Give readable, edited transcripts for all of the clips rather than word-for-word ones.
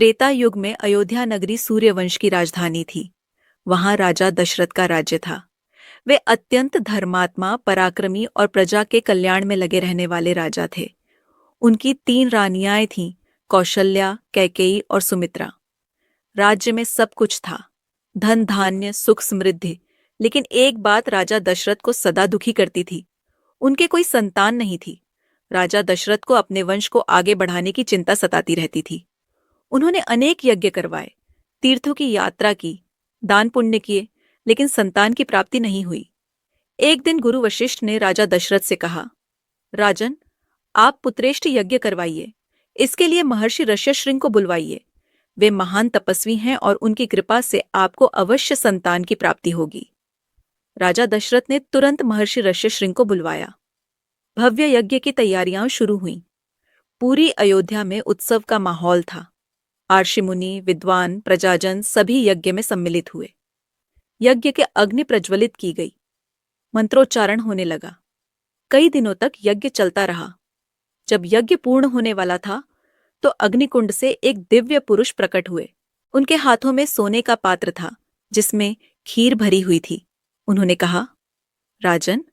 त्रेता युग में अयोध्या नगरी सूर्यवंश की राजधानी थी। वहां राजा दशरथ का राज्य था। वे अत्यंत धर्मात्मा, पराक्रमी और प्रजा के कल्याण में लगे रहने वाले राजा थे। उनकी 3 रानियां थीं, कौशल्या, कैकेयी और सुमित्रा। राज्य में सब कुछ था, धन धान्य, सुख समृद्धि। लेकिन एक बात राजा दशरथ को सदा दुखी करती थी, उनके कोई संतान नहीं थी। राजा दशरथ को अपने वंश को आगे बढ़ाने की चिंता सताती रहती थी। उन्होंने अनेक यज्ञ करवाए, तीर्थों की यात्रा की, दान पुण्य किए, लेकिन संतान की प्राप्ति नहीं हुई। एक दिन गुरु वशिष्ठ ने राजा दशरथ से कहा, राजन, आप पुत्रेष्ठ यज्ञ करवाइए। इसके लिए महर्षि ऋष्यशृंग को बुलवाइए। वे महान तपस्वी हैं और उनकी कृपा से आपको अवश्य संतान की प्राप्ति होगी। राजा दशरथ ने तुरंत महर्षि ऋष्यशृंग को बुलवाया। भव्य यज्ञ की तैयारियां शुरू हुईं। पूरी अयोध्या में उत्सव का माहौल था। आर्षि मुनि, विद्वान, प्रजाजन सभी यज्ञ में सम्मिलित हुए। यज्ञ के अग्नि प्रज्वलित की गई, मंत्रोच्चारण होने लगा। कई दिनों तक यज्ञ चलता रहा। जब यज्ञ पूर्ण होने वाला था तो अग्निकुंड से एक दिव्य पुरुष प्रकट हुए। उनके हाथों में सोने का पात्र था जिसमें खीर भरी हुई थी। उन्होंने कहा, राजन,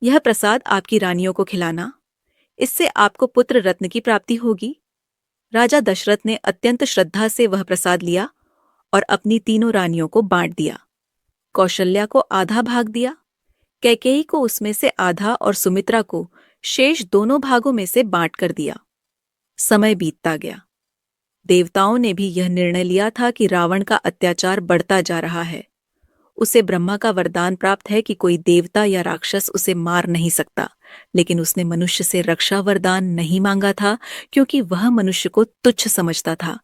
यह प्रसाद आपकी रानियों को खिलाना, इससे आपको पुत्र रत्न की प्राप्ति होगी। राजा दशरथ ने अत्यंत श्रद्धा से वह प्रसाद लिया और अपनी 3 रानियों को बांट दिया। कौशल्या को आधा भाग दिया, कैकेयी को उसमें से आधा और सुमित्रा को शेष 2 भागों में से बांट कर दिया। समय बीतता गया। देवताओं ने भी यह निर्णय लिया था कि रावण का अत्याचार बढ़ता जा रहा है। उसे ब्रह्मा का वरदान प्राप्त है कि कोई देवता या राक्षस उसे मार नहीं सकता, लेकिन उसने मनुष्य से रक्षा वरदान नहीं मांगा था क्योंकि वह मनुष्य को तुच्छ समझता था।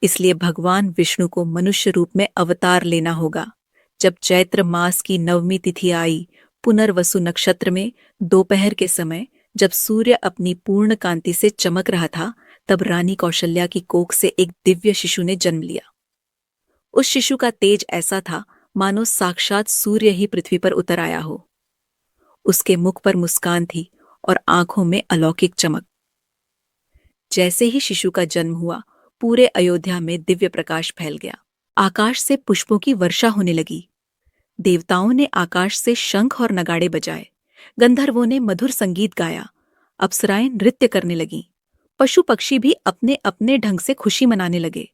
इसलिए भगवान विष्णु को मनुष्य रूप में अवतार लेना होगा। जब चैत्र मास की 9वीं तिथि आई, पुनर्वसु नक्षत्र में दोपहर के समय, जब सूर्य अपनी पूर्ण कांति से चमक रहा था, तब रानी कौशल्या की कोख से एक दिव्य शिशु ने जन्म लिया। उस शिशु का तेज ऐसा था मानो साक्षात सूर्य ही पृथ्वी पर उतर आया हो। उसके मुख पर मुस्कान थी और आंखों में अलौकिक चमक। जैसे ही शिशु का जन्म हुआ, पूरे अयोध्या में दिव्य प्रकाश फैल गया। आकाश से पुष्पों की वर्षा होने लगी। देवताओं ने आकाश से शंख और नगाड़े बजाए, गंधर्वों ने मधुर संगीत गाया, अप्सराएं नृत्य करने लगीं, पशु पक्षी भी अपने अपने ढंग से खुशी मनाने लगे।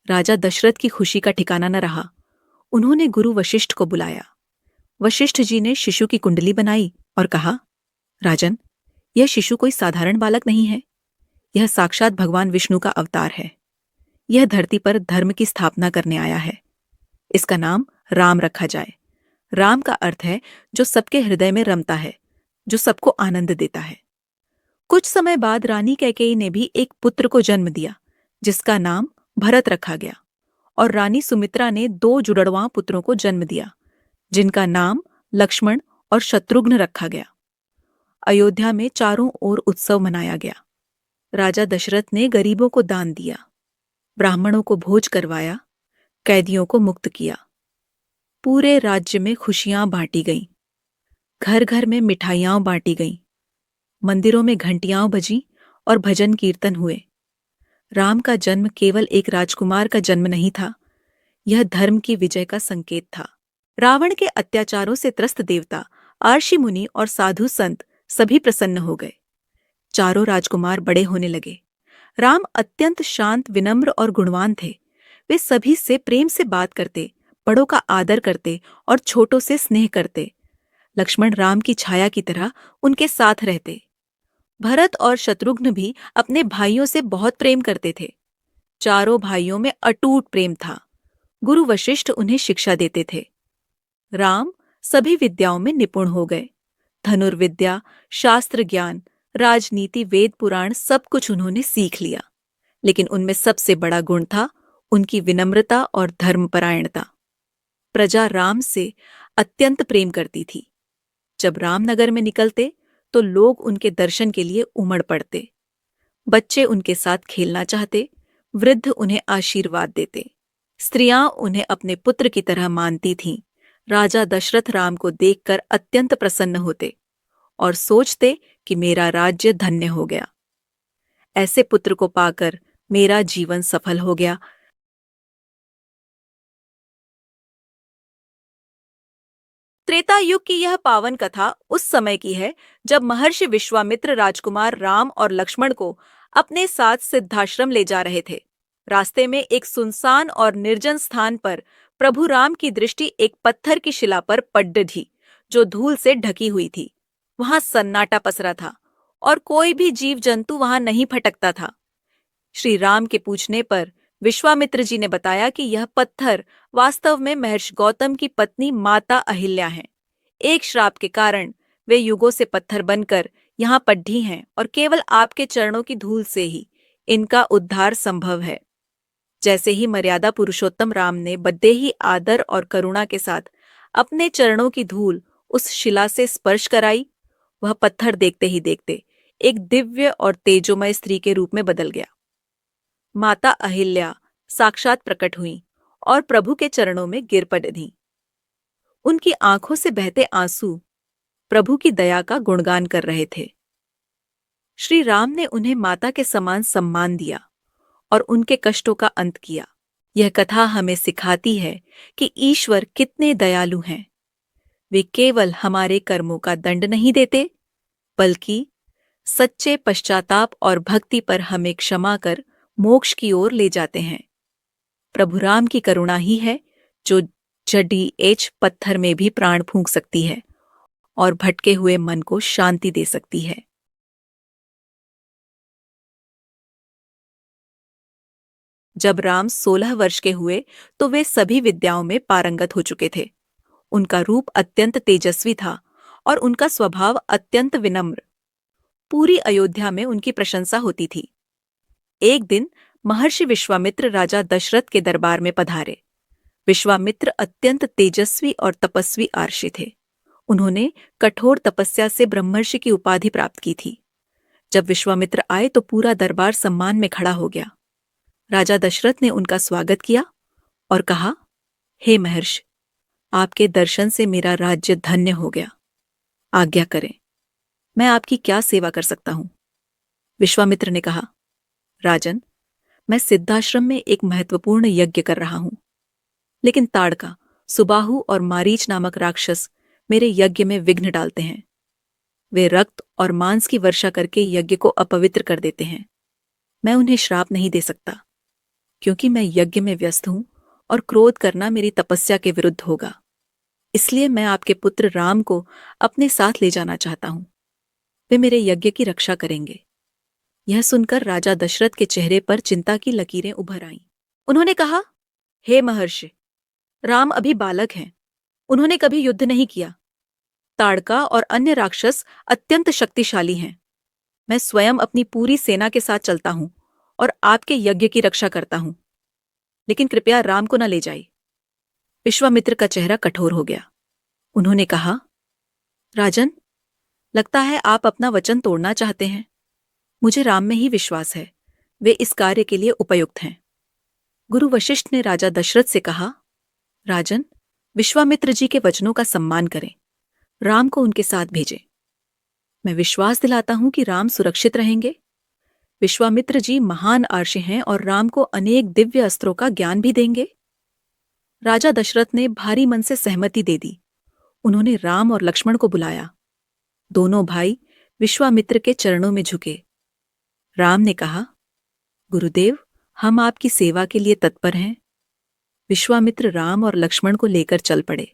राजा दशरथ की खुशी का ठिकाना न रहा। उन्होंने गुरु वशिष्ठ को बुलाया। वशिष्ठ जी ने शिशु की कुंडली बनाई और कहा, राजन, यह शिशु कोई साधारण बालक नहीं है। यह साक्षात भगवान विष्णु का अवतार है। यह धरती पर धर्म की स्थापना करने आया है। इसका नाम राम रखा जाए। राम का अर्थ है जो सबके हृदय में रमता है, जो सबको आनंद देता है। कुछ समय बाद रानी कैकेयी ने भी एक पुत्र को जन्म दिया, जिसका नाम भरत रखा गया, और रानी सुमित्रा ने 2 जुड़वां पुत्रों को जन्म दिया, जिनका नाम लक्ष्मण और शत्रुघ्न रखा गया। अयोध्या में चारों ओर उत्सव मनाया गया। राजा दशरथ ने गरीबों को दान दिया, ब्राह्मणों को भोज करवाया, कैदियों को मुक्त किया। पूरे राज्य में खुशियां बांटी गईं। घर घर में मिठाइयां बांटी गईं। मंदिरों में घंटियां बजीं और भजन कीर्तन हुए। राम का जन्म केवल एक राजकुमार का जन्म नहीं था, यह धर्म की विजय का संकेत था। रावण के अत्याचारों से त्रस्त देवता, आर्षि मुनि और साधु संत सभी प्रसन्न हो गए। चारों राजकुमार बड़े होने लगे। राम अत्यंत शांत, विनम्र और गुणवान थे। वे सभी से प्रेम से बात करते, बड़ों का आदर करते और छोटों से स्नेह करते। लक्ष्मण राम की छाया की तरह उनके साथ रहते। भरत और शत्रुघ्न भी अपने भाइयों से बहुत प्रेम करते थे। चारों भाइयों में अटूट प्रेम था। गुरु वशिष्ठ उन्हें शिक्षा देते थे। राम सभी विद्याओं में निपुण हो गए। धनुर्विद्या, शास्त्र ज्ञान, राजनीति, वेद पुराण सब कुछ उन्होंने सीख लिया। लेकिन उनमें सबसे बड़ा गुण था उनकी विनम्रता और धर्मपरायणता। प्रजा राम से अत्यंत प्रेम करती थी। जब रामनगर में निकलते तो लोग उनके दर्शन के लिए उमड़ पड़ते। बच्चे उनके साथ खेलना चाहते, वृद्ध उन्हें आशीर्वाद देते। स्त्रियां उन्हें अपने पुत्र की तरह मानती थीं। राजा दशरथ राम को देखकर अत्यंत प्रसन्न होते और सोचते कि मेरा राज्य धन्य हो गया। ऐसे पुत्र को पाकर मेरा जीवन सफल हो गया। त्रेता युग की यह पावन कथा उस समय की है जब महर्षि विश्वामित्र राजकुमार राम और लक्ष्मण को अपने साथ सिद्धाश्रम ले जा रहे थे। रास्ते में एक सुनसान और निर्जन स्थान पर प्रभु राम की दृष्टि एक पत्थर की शिला पर पड़ ढी, जो धूल से ढकी हुई थी। वहां सन्नाटा पसरा था और कोई भी जीव जंतु वहां नहीं भटकता था। श्री राम के पूछने पर विश्वामित्र जी ने बताया कि यह पत्थर वास्तव में महर्षि गौतम की पत्नी माता अहिल्या हैं। एक श्राप के कारण वे युगों से पत्थर बनकर यहाँ पड्ढी हैं और केवल आपके चरणों की धूल से ही इनका उद्धार संभव है। जैसे ही मर्यादा पुरुषोत्तम राम ने बद्देही आदर और करुणा के साथ अपने चरणों की धूल उस शिला से स्पर्श कराई, वह पत्थर देखते ही देखते एक दिव्य और तेजोमय स्त्री के रूप में बदल गया। माता अहिल्या साक्षात प्रकट हुईं और प्रभु के चरणों में गिर पड़ी। उनकी आंखों से बहते आंसू प्रभु की दया का गुणगान कर रहे थे। श्री राम ने उन्हें माता के समान सम्मान दिया और उनके कष्टों का अंत किया। यह कथा हमें सिखाती है कि ईश्वर कितने दयालु हैं। वे केवल हमारे कर्मों का दंड नहीं देते, बल्कि सच्चे पश्चाताप और भक्ति पर हमें क्षमा कर मोक्ष की ओर ले जाते हैं। प्रभु राम की करुणा ही है जो जड़ी पत्थर में भी प्राण फूंक सकती है और भटके हुए मन को शांति दे सकती है। जब राम 16 वर्ष के हुए तो वे सभी विद्याओं में पारंगत हो चुके थे। उनका रूप अत्यंत तेजस्वी था और उनका स्वभाव अत्यंत विनम्र। पूरी अयोध्या में उनकी प्रशंसा होती थी। एक दिन महर्षि विश्वामित्र राजा दशरथ के दरबार में पधारे। विश्वामित्र अत्यंत तेजस्वी और तपस्वी आर्षि थे। उन्होंने कठोर तपस्या से ब्रह्मर्षि की उपाधि प्राप्त की थी। जब विश्वामित्र आए तो पूरा दरबार सम्मान में खड़ा हो गया। राजा दशरथ ने उनका स्वागत किया और कहा, हे महर्षि, आपके दर्शन से मेरा राज्य धन्य हो गया। आज्ञा करें, मैं आपकी क्या सेवा कर सकता हूं? विश्वामित्र ने कहा, राजन, मैं सिद्धाश्रम में एक महत्वपूर्ण यज्ञ कर रहा हूं, लेकिन ताड़का, सुबाहु और मारीच नामक राक्षस मेरे यज्ञ में विघ्न डालते हैं। वे रक्त और मांस की वर्षा करके यज्ञ को अपवित्र कर देते हैं। मैं उन्हें श्राप नहीं दे सकता, क्योंकि मैं यज्ञ में व्यस्त हूं और क्रोध करना मेरी तपस्या के विरुद्ध होगा। इसलिए मैं आपके पुत्र राम को अपने साथ ले जाना चाहता हूं। वे मेरे यज्ञ की रक्षा करेंगे। यह सुनकर राजा दशरथ के चेहरे पर चिंता की लकीरें उभर आईं। उन्होंने कहा, हे महर्षि, राम अभी बालक हैं। उन्होंने कभी युद्ध नहीं किया। ताड़का और अन्य राक्षस अत्यंत शक्तिशाली हैं। मैं स्वयं अपनी पूरी सेना के साथ चलता हूं और आपके यज्ञ की रक्षा करता हूं, लेकिन कृपया राम को न ले जाइए। विश्वामित्र का चेहरा कठोर हो गया। उन्होंने कहा, राजन, लगता है आप अपना वचन तोड़ना चाहते हैं। मुझे राम में ही विश्वास है। वे इस कार्य के लिए उपयुक्त हैं। गुरु वशिष्ठ ने राजा दशरथ से कहा, राजन, विश्वामित्र जी के वचनों का सम्मान करें। राम को उनके साथ भेजें। मैं विश्वास दिलाता हूं कि राम सुरक्षित रहेंगे। विश्वामित्र जी महान आर्षि हैं और राम को अनेक दिव्य अस्त्रों का ज्ञान भी देंगे। राजा दशरथ ने भारी मन से सहमति दे दी। उन्होंने राम और लक्ष्मण को बुलाया। दोनों भाई विश्वामित्र के चरणों में झुके। राम ने कहा, गुरुदेव, हम आपकी सेवा के लिए तत्पर हैं। विश्वामित्र राम और लक्ष्मण को लेकर चल पड़े।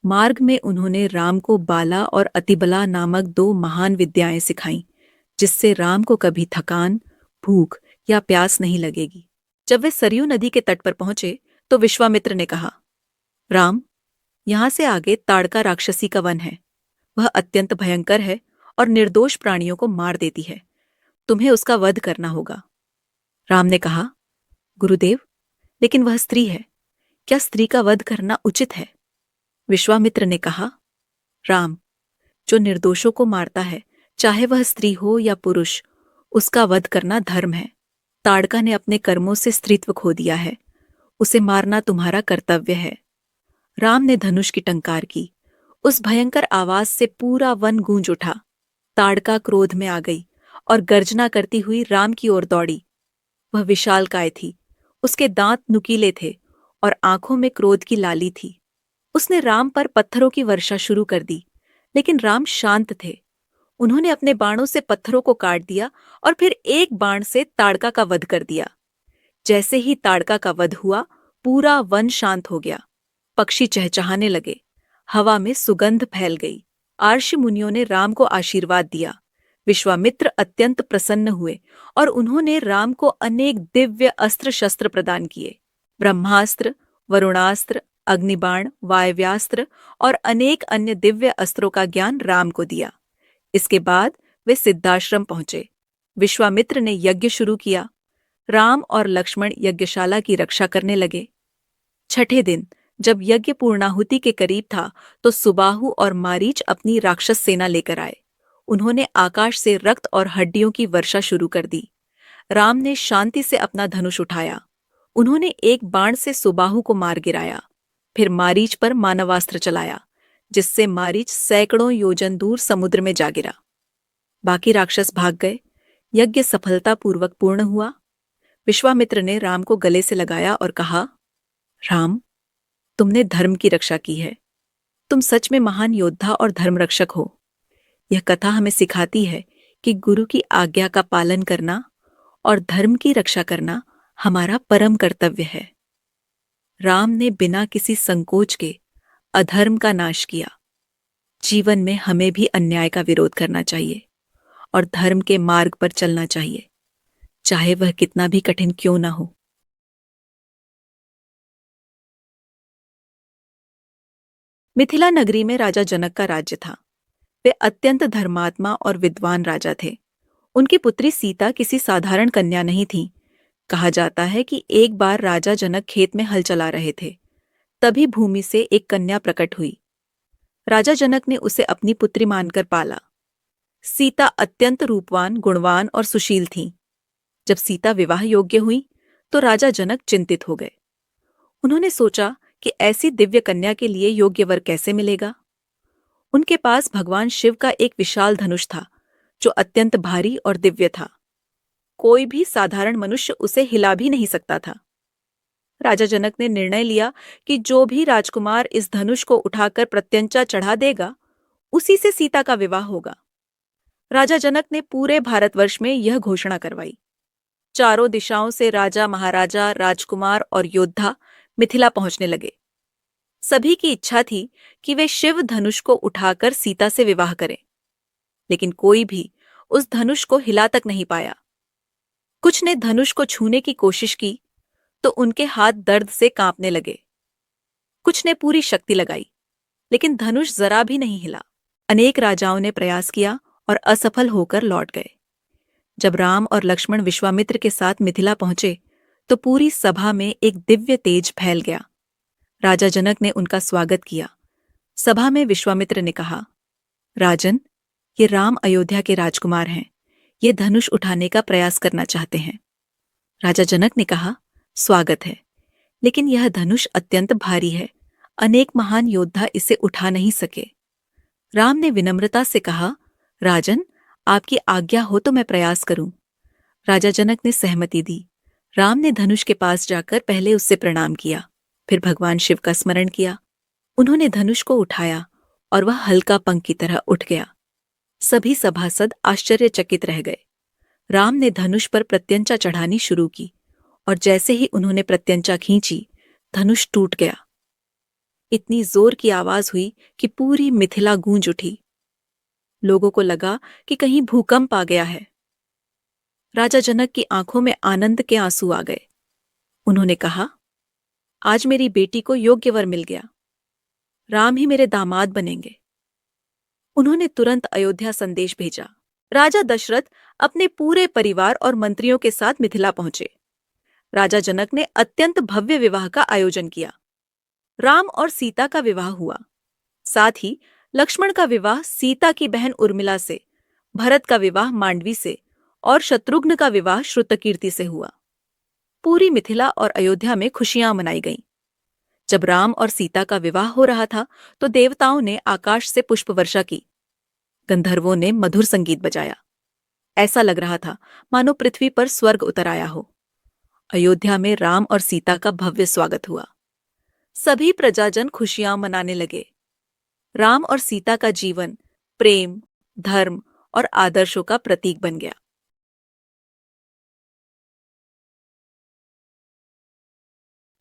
मार्ग में उन्होंने राम को बाला और अतिबला नामक 2 महान विद्याएं सिखाईं, जिससे राम को कभी थकान, भूख या प्यास नहीं लगेगी। जब वे सरयू नदी के तट पर पहुंचे तो विश्वामित्र ने कहा, राम, यहां से आगे ताड़का राक्षसी का वन है। वह अत्यंत भयंकर है और निर्दोष प्राणियों को मार देती है। तुम्हें उसका वध करना होगा। राम ने कहा, गुरुदेव, लेकिन वह स्त्री है। क्या स्त्री का वध करना उचित है? विश्वामित्र ने कहा, राम, जो निर्दोषों को मारता है, चाहे वह स्त्री हो या पुरुष, उसका वध करना धर्म है। ताड़का ने अपने कर्मों से स्त्रीत्व खो दिया है। उसे मारना तुम्हारा कर्तव्य है। राम ने धनुष की टंकार की। उस भयंकर आवाज से पूरा वन गूंज उठा। ताड़का क्रोध में आ गई और गर्जना करती हुई राम की ओर दौड़ी। वह विशालकाय थी, उसके दांत नुकीले थे और आंखों में क्रोध की लाली थी। उसने राम पर पत्थरों की वर्षा शुरू कर दी, लेकिन राम शांत थे। उन्होंने अपने बाणों से पत्थरों को काट दिया और फिर एक बाण से ताड़का का वध कर दिया। जैसे ही ताड़का का वध हुआ, पूरा वन शांत हो गया। पक्षी चहचहाने लगे, हवा में सुगंध फैल गई। आर्षि मुनियों ने राम को आशीर्वाद दिया। विश्वामित्र अत्यंत प्रसन्न हुए और उन्होंने राम को अनेक दिव्य अस्त्र शस्त्र प्रदान किए। ब्रह्मास्त्र, वरुणास्त्र, अग्निबाण, वायव्यास्त्र और अनेक अन्य दिव्य अस्त्रों का ज्ञान राम को दिया। इसके बाद वे सिद्धाश्रम पहुंचे। विश्वामित्र ने यज्ञ शुरू किया। राम और लक्ष्मण यज्ञशाला की रक्षा करने लगे। छठे दिन जब यज्ञ पूर्णाहुति के करीब था, तो सुबाहु और मारीच अपनी राक्षस सेना लेकर आए। उन्होंने आकाश से रक्त और हड्डियों की वर्षा शुरू कर दी। राम ने शांति से अपना धनुष उठाया। उन्होंने एक बाण से सुबाहु को मार गिराया, फिर मारीच पर मानवास्त्र चलाया, जिससे मारीच सैकड़ों योजन दूर समुद्र में जा गिरा। बाकी राक्षस भाग गए। यज्ञ सफलतापूर्वक पूर्ण हुआ। विश्वामित्र ने राम को गले से लगाया और कहा, राम, तुमने धर्म की रक्षा की है। तुम सच में महान योद्धा और धर्मरक्षक हो। यह कथा हमें सिखाती है कि गुरु की आज्ञा का पालन करना और धर्म की रक्षा करना हमारा परम कर्तव्य है। राम ने बिना किसी संकोच के अधर्म का नाश किया। जीवन में हमें भी अन्याय का विरोध करना चाहिए और धर्म के मार्ग पर चलना चाहिए, चाहे वह कितना भी कठिन क्यों न हो। मिथिला नगरी में राजा जनक का राज्य था। वे अत्यंत धर्मात्मा और विद्वान राजा थे। उनकी पुत्री सीता किसी साधारण कन्या नहीं थी। कहा जाता है कि एक बार राजा जनक खेत में हल चला रहे थे, तभी भूमि से एक कन्या प्रकट हुई। राजा जनक ने उसे अपनी पुत्री मानकर पाला। सीता अत्यंत रूपवान, गुणवान और सुशील थीं। जब सीता विवाह योग्य हुई, तो राजा जनक चिंतित हो गए। उन्होंने सोचा कि ऐसी दिव्य कन्या के लिए योग्य वर कैसे मिलेगा। उनके पास भगवान शिव का एक विशाल धनुष था, जो अत्यंत भारी और दिव्य था। कोई भी साधारण मनुष्य उसे हिला भी नहीं सकता था। राजा जनक ने निर्णय लिया कि जो भी राजकुमार इस धनुष को उठाकर प्रत्यंचा चढ़ा देगा, उसी से सीता का विवाह होगा। राजा जनक ने पूरे भारतवर्ष में यह घोषणा करवाई। चारों दिशाओं से राजा, महाराजा, राजकुमार और योद्धा मिथिला पहुंचने लगे। सभी की इच्छा थी कि वे शिव धनुष को उठाकर सीता से विवाह करें, लेकिन कोई भी उस धनुष को हिला तक नहीं पाया। कुछ ने धनुष को छूने की कोशिश की, तो उनके हाथ दर्द से कांपने लगे। कुछ ने पूरी शक्ति लगाई, लेकिन धनुष जरा भी नहीं हिला। अनेक राजाओं ने प्रयास किया और असफल होकर लौट गए। जब राम और लक्ष्मण विश्वामित्र के साथ मिथिला पहुंचे, तो पूरी सभा में एक दिव्य तेज फैल गया। राजा जनक ने उनका स्वागत किया। सभा में विश्वामित्र ने कहा, राजन, ये राम अयोध्या के राजकुमार हैं। ये धनुष उठाने का प्रयास करना चाहते हैं। राजा जनक ने कहा, स्वागत है, लेकिन यह धनुष अत्यंत भारी है। अनेक महान योद्धा इसे उठा नहीं सके। राम ने विनम्रता से कहा, राजन, आपकी आज्ञा हो तो मैं प्रयास करूं। राजा जनक ने सहमति दी। राम ने धनुष के पास जाकर पहले उससे प्रणाम किया, फिर भगवान शिव का स्मरण किया। उन्होंने धनुष को उठाया और वह हल्का पंख की तरह उठ गया। सभी सभासद आश्चर्यचकित रह गए। राम ने धनुष पर प्रत्यंचा चढ़ानी शुरू की, और जैसे ही उन्होंने प्रत्यंचा खींची, धनुष टूट गया। इतनी जोर की आवाज हुई कि पूरी मिथिला गूंज उठी। लोगों को लगा कि कहीं भूकंप आ गया है। राजा जनक की आंखों में आनंद के आंसू आ गए। उन्होंने कहा, आज मेरी बेटी को योग्य वर मिल गया। राम ही मेरे दामाद बनेंगे। उन्होंने तुरंत अयोध्या संदेश भेजा। राजा दशरथ अपने पूरे परिवार और मंत्रियों के साथ मिथिला पहुंचे। राजा जनक ने अत्यंत भव्य विवाह का आयोजन किया। राम और सीता का विवाह हुआ। साथ ही लक्ष्मण का विवाह सीता की बहन उर्मिला से, भरत का विवाह मांडवी से और शत्रुघ्न का विवाह श्रुतकीर्ति से हुआ। पूरी मिथिला और अयोध्या में खुशियां मनाई गईं। जब राम और सीता का विवाह हो रहा था, तो देवताओं ने आकाश से पुष्प वर्षा की। गंधर्वों ने मधुर संगीत बजाया। ऐसा लग रहा था मानो पृथ्वी पर स्वर्ग उतर आया हो। अयोध्या में राम और सीता का भव्य स्वागत हुआ। सभी प्रजाजन खुशियां मनाने लगे। राम और सीता का जीवन प्रेम, धर्म और आदर्शों का प्रतीक बन गया।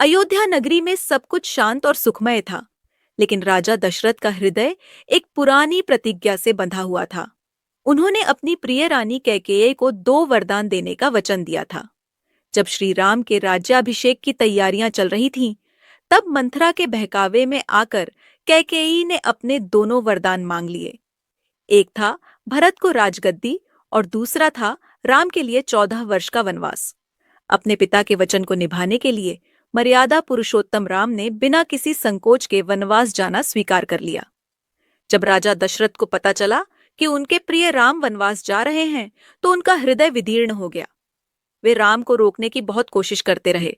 अयोध्या नगरी में सब कुछ शांत और सुखमय था, लेकिन राजा दशरथ का हृदय एक पुरानी प्रतिज्ञा से बंधा हुआ था। उन्होंने अपनी प्रिय रानी कैकेयी को 2 वरदान देने का वचन दिया था। जब श्री राम के राज्याभिषेक की तैयारियां चल रही थीं, तब मंथरा के बहकावे में आकर कैकेयी ने अपने दोनों वरदान मांग लिए। एक था भरत को राजगद्दी और दूसरा था राम के लिए 14 वर्ष का वनवास। अपने पिता के वचन को निभाने के लिए मर्यादा पुरुषोत्तम राम ने बिना किसी संकोच के वनवास जाना स्वीकार कर लिया। जब राजा दशरथ को पता चला कि उनके प्रिय राम वनवास जा रहे हैं, तो उनका हृदय विदीर्ण हो गया। वे राम को रोकने की बहुत कोशिश करते रहे,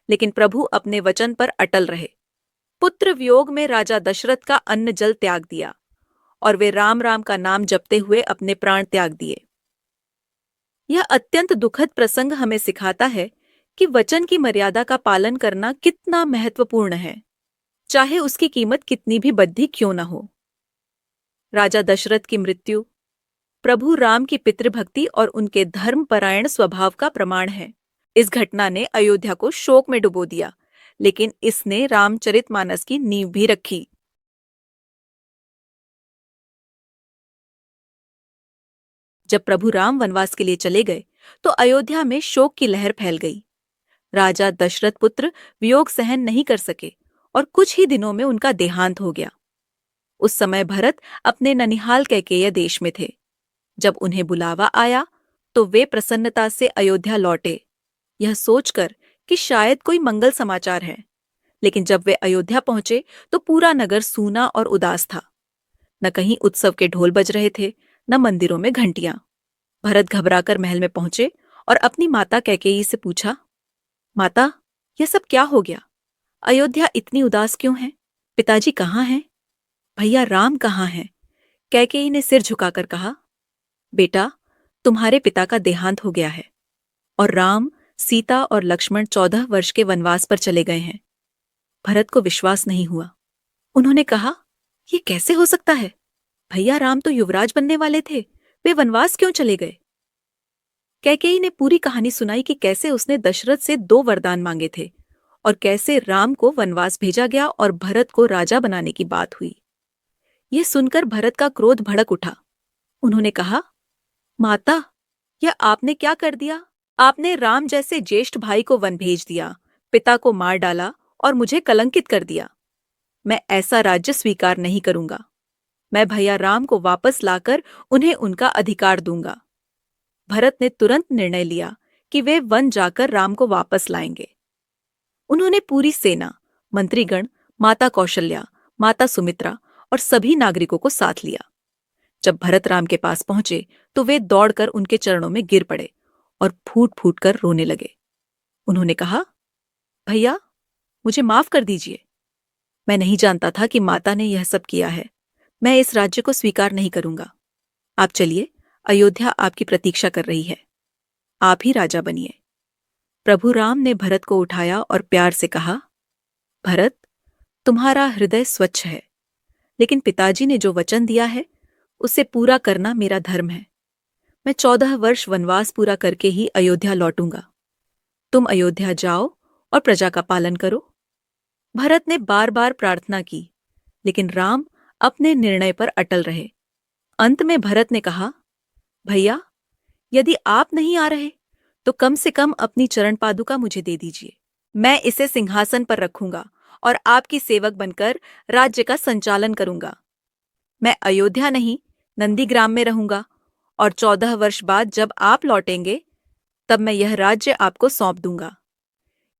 लेकिन प्रभु अपने वचन पर अटल रहे। पुत्र वियोग में राजा दशरथ का अन्न जल त्याग दिया और वे राम राम का नाम जपते हुए अपने प्राण त्याग दिए। यह अत्यंत दुखद प्रसंग हमें सिखाता है कि वचन की मर्यादा का पालन करना कितना महत्वपूर्ण है, चाहे उसकी कीमत कितनी भी बद्धी क्यों न हो। राजा दशरथ की मृत्यु प्रभु राम की पितृभक्ति और उनके धर्मपरायण स्वभाव का प्रमाण है। इस घटना ने अयोध्या को शोक में डुबो दिया, लेकिन इसने रामचरितमानस की नींव भी रखी। जब प्रभु राम वनवास के लिए चले गए, तो अयोध्या में शोक की लहर फैल गई। राजा दशरथ पुत्र वियोग सहन नहीं कर सके और कुछ ही दिनों में उनका देहांत हो गया। उस समय भरत अपने ननिहाल कैकेय देश में थे। जब उन्हें बुलावा आया, तो वे प्रसन्नता से अयोध्या लौटे, यह सोचकर कि शायद कोई मंगल समाचार है। लेकिन जब वे अयोध्या पहुंचे, तो पूरा नगर सूना और उदास था। न कहीं उत्सव के ढोल बज रहे थे, न मंदिरों में घंटियां। भरत घबराकर महल में पहुंचे और अपनी माता कैकेयी से पूछा, माता, यह सब क्या हो गया? अयोध्या इतनी उदास क्यों है? पिताजी कहाँ हैं? भैया राम कहाँ हैं? कैकेयी ने सिर झुकाकर कहा, बेटा, तुम्हारे पिता का देहांत हो गया है और राम, सीता और लक्ष्मण 14 वर्ष के वनवास पर चले गए हैं। भरत को विश्वास नहीं हुआ। उन्होंने कहा, यह कैसे हो सकता है? भैया राम तो युवराज बनने वाले थे, वे वनवास क्यों चले गए? कैकेयी ने पूरी कहानी सुनाई कि कैसे उसने दशरथ से 2 वरदान मांगे थे और कैसे राम को वनवास भेजा गया और भरत को राजा बनाने की बात हुई। यह सुनकर भरत का क्रोध भड़क उठा। उन्होंने कहा, माता, यह आपने क्या कर दिया? आपने राम जैसे ज्येष्ठ भाई को वन भेज दिया, पिता को मार डाला और मुझे कलंकित कर दिया। मैं ऐसा राज्य स्वीकार नहीं करूंगा। मैं भैया राम को वापस लाकर उन्हें उनका अधिकार दूंगा। भरत ने तुरंत निर्णय लिया कि वे वन जाकर राम को वापस लाएंगे। उन्होंने पूरी सेना, मंत्रीगण, माता कौशल्या, माता सुमित्रा और सभी नागरिकों को साथ लिया। जब भरत राम के पास पहुंचे, तो वे दौड़कर उनके चरणों में गिर पड़े और फूट फूट कर रोने लगे। उन्होंने कहा, भैया, मुझे माफ कर दीजिए। मैं नहीं जानता था कि माता ने यह सब किया है। मैं इस राज्य को स्वीकार नहीं करूंगा। आप चलिए, अयोध्या आपकी प्रतीक्षा कर रही है। आप ही राजा बनिए। प्रभु राम ने भरत को उठाया और प्यार से कहा, भरत, तुम्हारा हृदय स्वच्छ है, लेकिन पिताजी ने जो वचन दिया है, उसे पूरा करना मेरा धर्म है। मैं 14 वर्ष वनवास पूरा करके ही अयोध्या लौटूंगा। तुम अयोध्या जाओ और प्रजा का पालन करो। भरत ने बार बार प्रार्थना की, लेकिन राम अपने निर्णय पर अटल रहे। अंत में भरत ने कहा, भैया, यदि आप नहीं आ रहे, तो कम से कम अपनी चरण पादुका मुझे दे दीजिए। मैं इसे सिंहासन पर रखूंगा और आपकी सेवक बनकर राज्य का संचालन करूंगा। मैं अयोध्या नहीं, नंदीग्राम में रहूंगा और 14 वर्ष बाद जब आप लौटेंगे, तब मैं यह राज्य आपको सौंप दूंगा।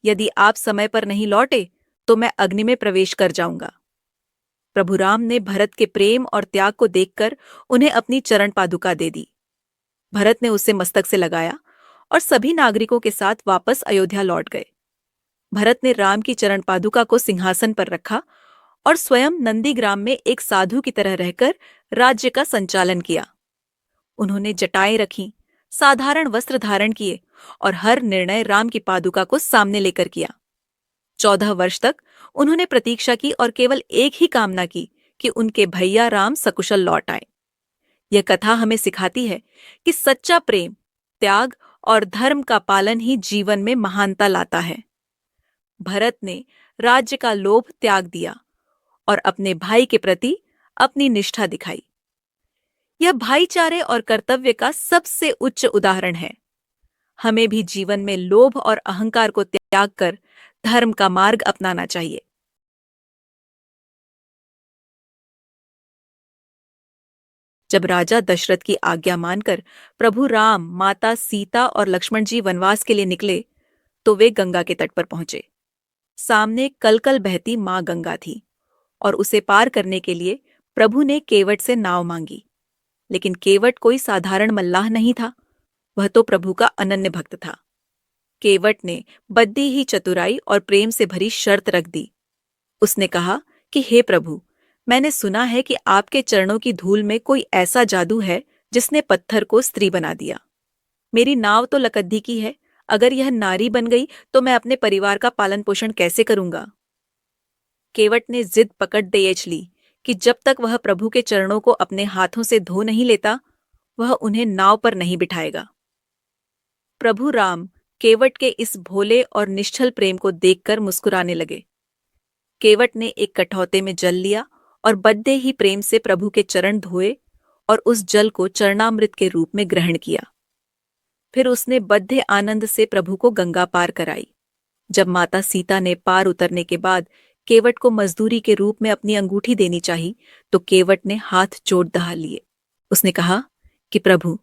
यदि आप समय पर नहीं लौटे, तो मैं अग्नि में प्रवेश कर जाऊंगा। प्रभु राम ने भरत के प्रेम और त्याग को देखकर उन्हें अपनी चरण पादुका दे दी। भरत ने उसे मस्तक से लगाया और सभी नागरिकों के साथ वापस अयोध्या लौट गए। भरत ने राम की चरण पादुका को सिंहासन पर रखा और स्वयं नंदीग्राम में एक साधु की तरह रहकर राज्य का संचालन किया। उन्होंने जटाएं रखीं, साधारण वस्त्र धारण किए और हर निर्णय राम की पादुका को सामने लेकर किया। 14 वर्ष तक उन्होंने प्रतीक्षा की और केवल एक ही कामना की कि उनके भैया राम सकुशल लौट आए। यह कथा हमें सिखाती है कि सच्चा प्रेम, त्याग और धर्म का पालन ही जीवन में महानता लाता है। भरत ने राज्य का लोभ त्याग दिया और अपने भाई के प्रति अपनी निष्ठा दिखाई। यह भाईचारे और कर्तव्य का सबसे उच्च उदाहरण है। हमें भी जीवन में लोभ और अहंकार को त्याग कर धर्म का मार्ग अपनाना चाहिए। जब राजा दशरथ की आज्ञा मानकर प्रभु राम, माता सीता और लक्ष्मण जी वनवास के लिए निकले, तो वे गंगा के तट पर पहुंचे। सामने कलकल बहती मां गंगा थी और उसे पार करने के लिए प्रभु ने केवट से नाव मांगी। लेकिन केवट कोई साधारण मल्लाह नहीं था, वह तो प्रभु का अनन्य भक्त था। केवट ने बद्दी ही चतुराई और प्रेम से भरी शर्त रख दी। उसने कहा कि हे प्रभु, मैंने सुना है कि आपके चरणों की धूल में कोई ऐसा जादू है जिसने पत्थर को स्त्री बना दिया। मेरी नाव तो लकद्दी की है, अगर यह नारी बन गई तो मैं अपने परिवार का पालन पोषण कैसे करूंगा। केवट ने जिद पकड़ दयेच ली कि जब तक वह प्रभु के चरणों को अपने हाथों से धो नहीं लेता, वह उन्हें नाव पर नहीं बिठाएगा। प्रभु राम केवट के इस भोले और निश्चल प्रेम को देखकर मुस्कुराने लगे। केवट ने एक कठौते में जल लिया और बद्दे ही प्रेम से प्रभु के चरण धोए और उस जल को चरणामृत के रूप में ग्रहण किया। फिर उसने बद्दे आनंद से प्रभु को गंगा पार कराई। जब माता सीता ने पार उतरने के बाद केवट को मजदूरी के रूप में अपनी अंगूठी देनी चाहिए, तो केवट ने हाथ जोड़ दहा लिए। उसने कहा कि प्रभु,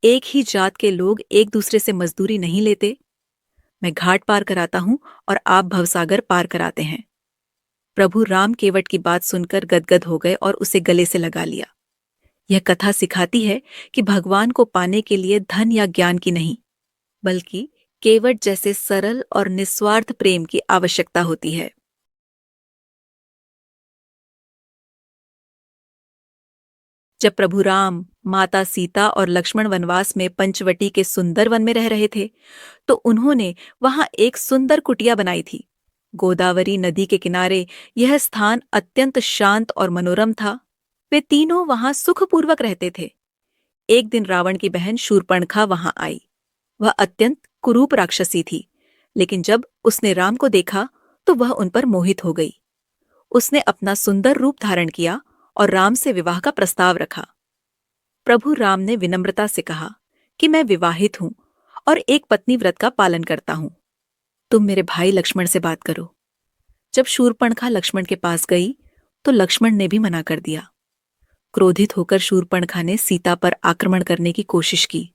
एक ही जात के लोग एक दूसरे से मजदूरी नहीं लेते। मैं घाट पार कराता हूं और आप भवसागर पार कराते हैं। प्रभु राम केवट की बात सुनकर गदगद हो गए और उसे गले से लगा लिया। यह कथा सिखाती है कि भगवान को पाने के लिए धन या ज्ञान की नहीं, बल्कि केवट जैसे सरल और निस्वार्थ प्रेम की आवश्यकता होती है। जब प्रभु राम, माता सीता और लक्ष्मण वनवास में पंचवटी के सुंदर वन में रह रहे थे, तो उन्होंने वहां एक सुंदर कुटिया बनाई थी। गोदावरी नदी के किनारे यह स्थान अत्यंत शांत और मनोरम था। वे तीनों वहां सुखपूर्वक रहते थे। एक दिन रावण की बहन शूर्पणखा वहां आई। वह अत्यंत कुरूप राक्षसी थी, लेकिन जब उसने राम को देखा तो वह उन पर मोहित हो गई। उसने अपना सुंदर रूप धारण किया और राम से विवाह का प्रस्ताव रखा। प्रभु राम ने विनम्रता से कहा कि मैं विवाहित हूं और एक पत्नी व्रत का पालन करता हूं। तुम मेरे भाई लक्ष्मण से बात करो। जब शूर्पणखा लक्ष्मण के पास गई तो लक्ष्मण ने भी मना कर दिया। क्रोधित होकर शूर्पणखा ने सीता पर आक्रमण करने की कोशिश की।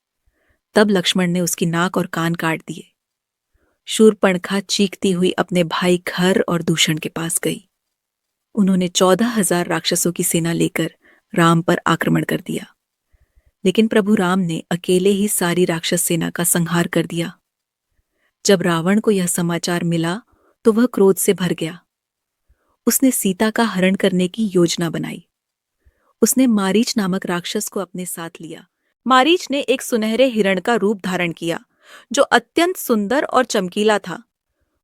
तब लक्ष्मण ने उसकी नाक और कान काट दिए। शूर्पणखा चीखती हुई अपने भाई खर और दूषण के पास गई। उन्होंने 14,000 राक्षसों की सेना लेकर राम पर आक्रमण कर दिया, लेकिन प्रभु राम ने अकेले ही सारी राक्षस सेना का संहार कर दिया। जब रावण को यह समाचार मिला तो वह क्रोध से भर गया। उसने सीता का हरण करने की योजना बनाई। उसने मारीच नामक राक्षस को अपने साथ लिया। मारीच ने एक सुनहरे हिरण का रूप धारण किया, जो अत्यंत सुंदर और चमकीला था।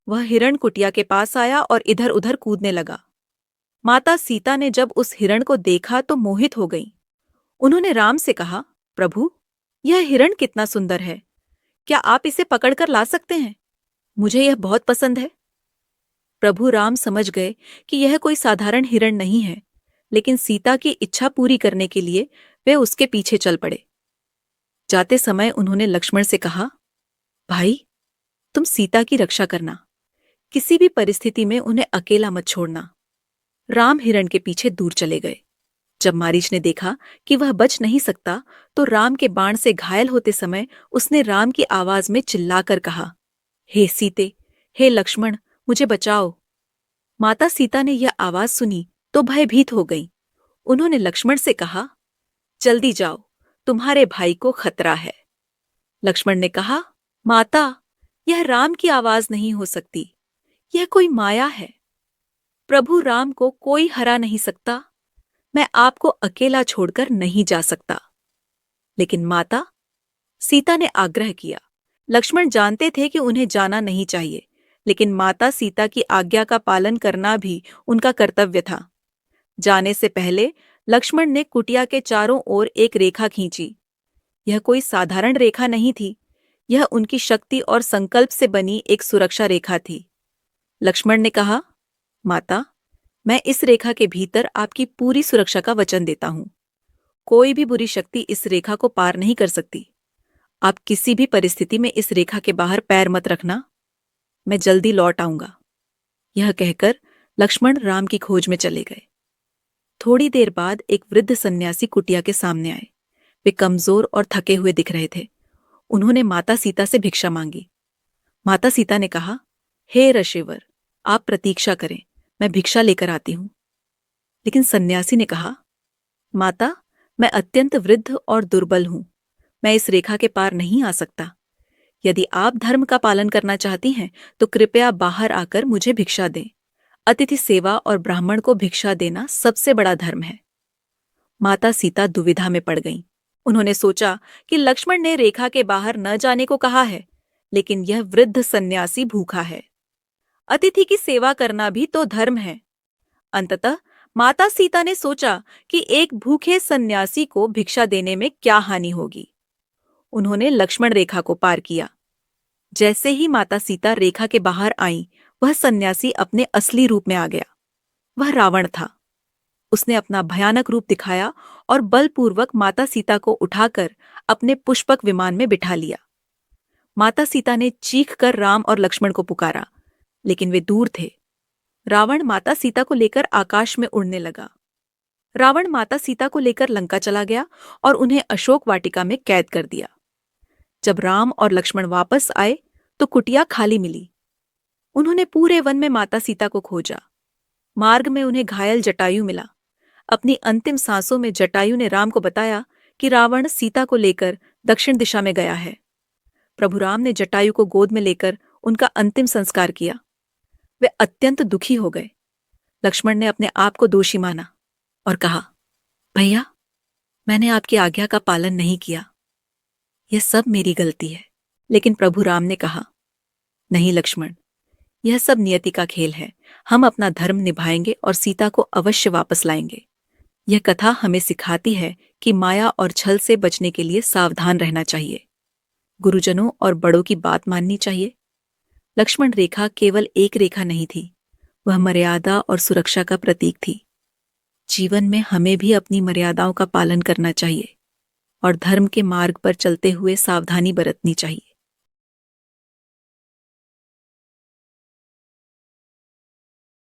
वह हिरण कुटिया के पास आया और इधर उधर कूदने लगा। माता सीता ने जब उस हिरण को देखा तो मोहित हो गईं। उन्होंने राम से कहा, प्रभु, यह हिरण कितना सुंदर है, क्या आप इसे पकड़कर ला सकते हैं? मुझे यह बहुत पसंद है। प्रभु राम समझ गए कि यह कोई साधारण हिरण नहीं है, लेकिन सीता की इच्छा पूरी करने के लिए वे उसके पीछे चल पड़े। जाते समय उन्होंने लक्ष्मण से कहा, भाई, तुम सीता की रक्षा करना, किसी भी परिस्थिति में उन्हें अकेला मत छोड़ना। राम हिरण के पीछे दूर चले गए। जब मारीच ने देखा कि वह बच नहीं सकता, तो राम के बाण से घायल होते समय उसने राम की आवाज में चिल्लाकर कहा, हे सीते, हे लक्ष्मण, मुझे बचाओ। माता सीता ने यह आवाज सुनी तो भयभीत हो गईं। उन्होंने लक्ष्मण से कहा, जल्दी जाओ, तुम्हारे भाई को खतरा है। लक्ष्मण ने कहा, माता, यह राम की आवाज नहीं हो सकती, यह कोई माया है। प्रभु राम को कोई हरा नहीं सकता। मैं आपको अकेला छोड़कर नहीं जा सकता। लेकिन माता, सीता ने आग्रह किया लक्ष्मण जानते थे कि उन्हें जाना नहीं चाहिए, लेकिन माता सीता की आज्ञा का पालन करना भी उनका कर्तव्य था। जाने से पहले लक्ष्मण ने कुटिया के चारों ओर एक रेखा खींची। यह कोई साधारण रेखा नहीं थी, यह उनकी शक्ति और संकल्प से बनी एक सुरक्षा रेखा थी। लक्ष्मण ने कहा, माता, मैं इस रेखा के भीतर आपकी पूरी सुरक्षा का वचन देता हूं। कोई भी बुरी शक्ति इस रेखा को पार नहीं कर सकती। आप किसी भी परिस्थिति में इस रेखा के बाहर पैर मत रखना। मैं जल्दी लौट आऊंगा। यह कहकर लक्ष्मण राम की खोज में चले गए। थोड़ी देर बाद एक वृद्ध सन्यासी कुटिया के सामने आए। वे कमजोर और थके हुए दिख रहे थे। उन्होंने माता सीता से भिक्षा मांगी। माता सीता ने कहा, हे ऋषिवर, आप प्रतीक्षा करें, मैं भिक्षा लेकर आती हूं। लेकिन सन्यासी ने कहा, माता, मैं अत्यंत वृद्ध और दुर्बल हूं। मैं इस रेखा के पार नहीं आ सकता। यदि आप धर्म का पालन करना चाहती हैं तो कृपया बाहर आकर मुझे भिक्षा दें। अतिथि सेवा और ब्राह्मण को भिक्षा देना सबसे बड़ा धर्म है। माता सीता दुविधा में पड़ गईं। उन्होंने सोचा कि लक्ष्मण ने रेखा के बाहर न जाने को कहा है, लेकिन यह वृद्ध सन्यासी भूखा है। अतिथि की सेवा करना भी तो धर्म है। अंततः माता सीता ने सोचा कि एक भूखे सन्यासी को भिक्षा देने में क्या हानि होगी। उन्होंने लक्ष्मण रेखा को पार किया। जैसे ही माता सीता रेखा के बाहर आईं, वह सन्यासी अपने असली रूप में आ गया। वह रावण था। उसने अपना भयानक रूप दिखाया और बलपूर्वक माता सीता को उठाकर अपने पुष्पक विमान में बिठा लिया। माता सीता ने चीख कर राम और लक्ष्मण को पुकारा, लेकिन वे दूर थे। रावण माता सीता को लेकर आकाश में उड़ने लगा। रावण माता सीता को लेकर लंका चला गया और उन्हें अशोक वाटिका में कैद कर दिया। जब राम और लक्ष्मण वापस आए तो कुटिया खाली मिली। उन्होंने पूरे वन में माता सीता को खोजा। मार्ग में उन्हें घायल जटायु मिला। अपनी अंतिम सांसों में जटायु ने राम को बताया कि रावण सीता को लेकर दक्षिण दिशा में गया है। प्रभु राम ने जटायु को गोद में लेकर उनका अंतिम संस्कार किया। वे अत्यंत दुखी हो गए। लक्ष्मण ने अपने आप को दोषी माना और कहा, भैया, मैंने आपकी आज्ञा का पालन नहीं किया। यह सब मेरी गलती है। लेकिन प्रभु राम ने कहा, नहीं लक्ष्मण, यह सब नियति का खेल है। हम अपना धर्म निभाएंगे और सीता को अवश्य वापस लाएंगे। यह कथा हमें सिखाती है कि माया और छल से बचने के लिए सावधान रहना चाहिए। गुरुजनों और बड़ों की बात माननी चाहिए। लक्ष्मण रेखा केवल एक रेखा नहीं थी, वह मर्यादा और सुरक्षा का प्रतीक थी। जीवन में हमें भी अपनी मर्यादाओं का पालन करना चाहिए और धर्म के मार्ग पर चलते हुए सावधानी बरतनी चाहिए।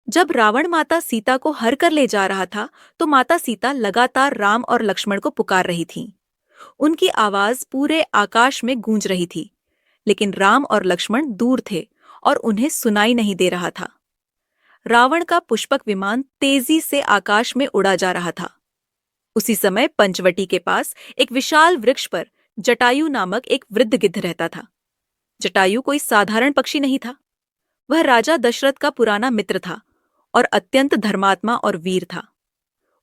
जब रावण माता सीता को हर कर ले जा रहा था, तो माता सीता लगातार राम और लक्ष्मण को पुकार रही थीं। उनकी आवाज पूरे आकाश में गूंज रही थी, लेकिन राम और लक्ष्मण दूर थे और उन्हें सुनाई नहीं दे रहा था। रावण का पुष्पक विमान तेजी से आकाश में उड़ा जा रहा था। उसी समय पंचवटी के पास एक विशाल वृक्ष पर जटायु नामक एक वृद्ध गिद्ध रहता था। जटायु कोई साधारण पक्षी नहीं था। वह राजा दशरथ का पुराना मित्र था और अत्यंत धर्मात्मा और वीर था।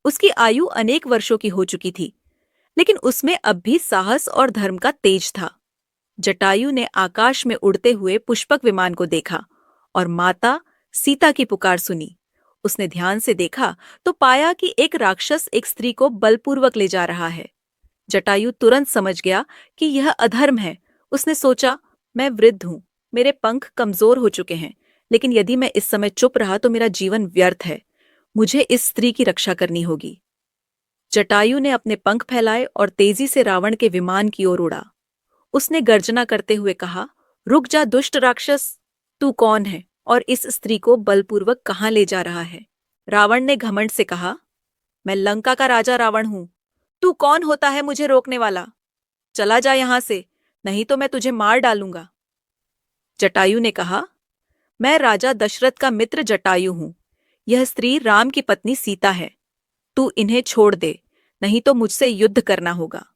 उसकी आयु अनेक वर्षों की हो चुकी थी, लेकिन उसमें अब भी साहस और धर्म का तेज था। जटायु ने आकाश में उड़ते हुए पुष्पक विमान को देखा और माता सीता की पुकार सुनी। उसने ध्यान से देखा तो पाया कि एक राक्षस एक स्त्री को बलपूर्वक ले जा रहा है। जटायु तुरंत समझ गया कि यह अधर्म है। उसने सोचा, मैं वृद्ध हूं, मेरे पंख कमजोर हो चुके हैं, लेकिन यदि मैं इस समय चुप रहा तो मेरा जीवन व्यर्थ है। मुझे इस स्त्री की रक्षा करनी होगी। जटायु ने अपने पंख फैलाए और तेजी से रावण के विमान की ओर उड़ा। उसने गर्जना करते हुए कहा, रुक जा दुष्ट राक्षस, तू कौन है और इस स्त्री को बलपूर्वक कहाँ ले जा रहा है? रावण ने घमंड से कहा, मैं लंका का राजा रावण हूं। तू कौन होता है मुझे रोकने वाला? चला जा यहां से, नहीं तो मैं तुझे मार डालूंगा। जटायु ने कहा, मैं राजा दशरथ का मित्र जटायु हूं। यह स्त्री राम की पत्नी सीता है। तू इन्हें छोड़ दे, नहीं तो मुझसे युद्ध करना होगा।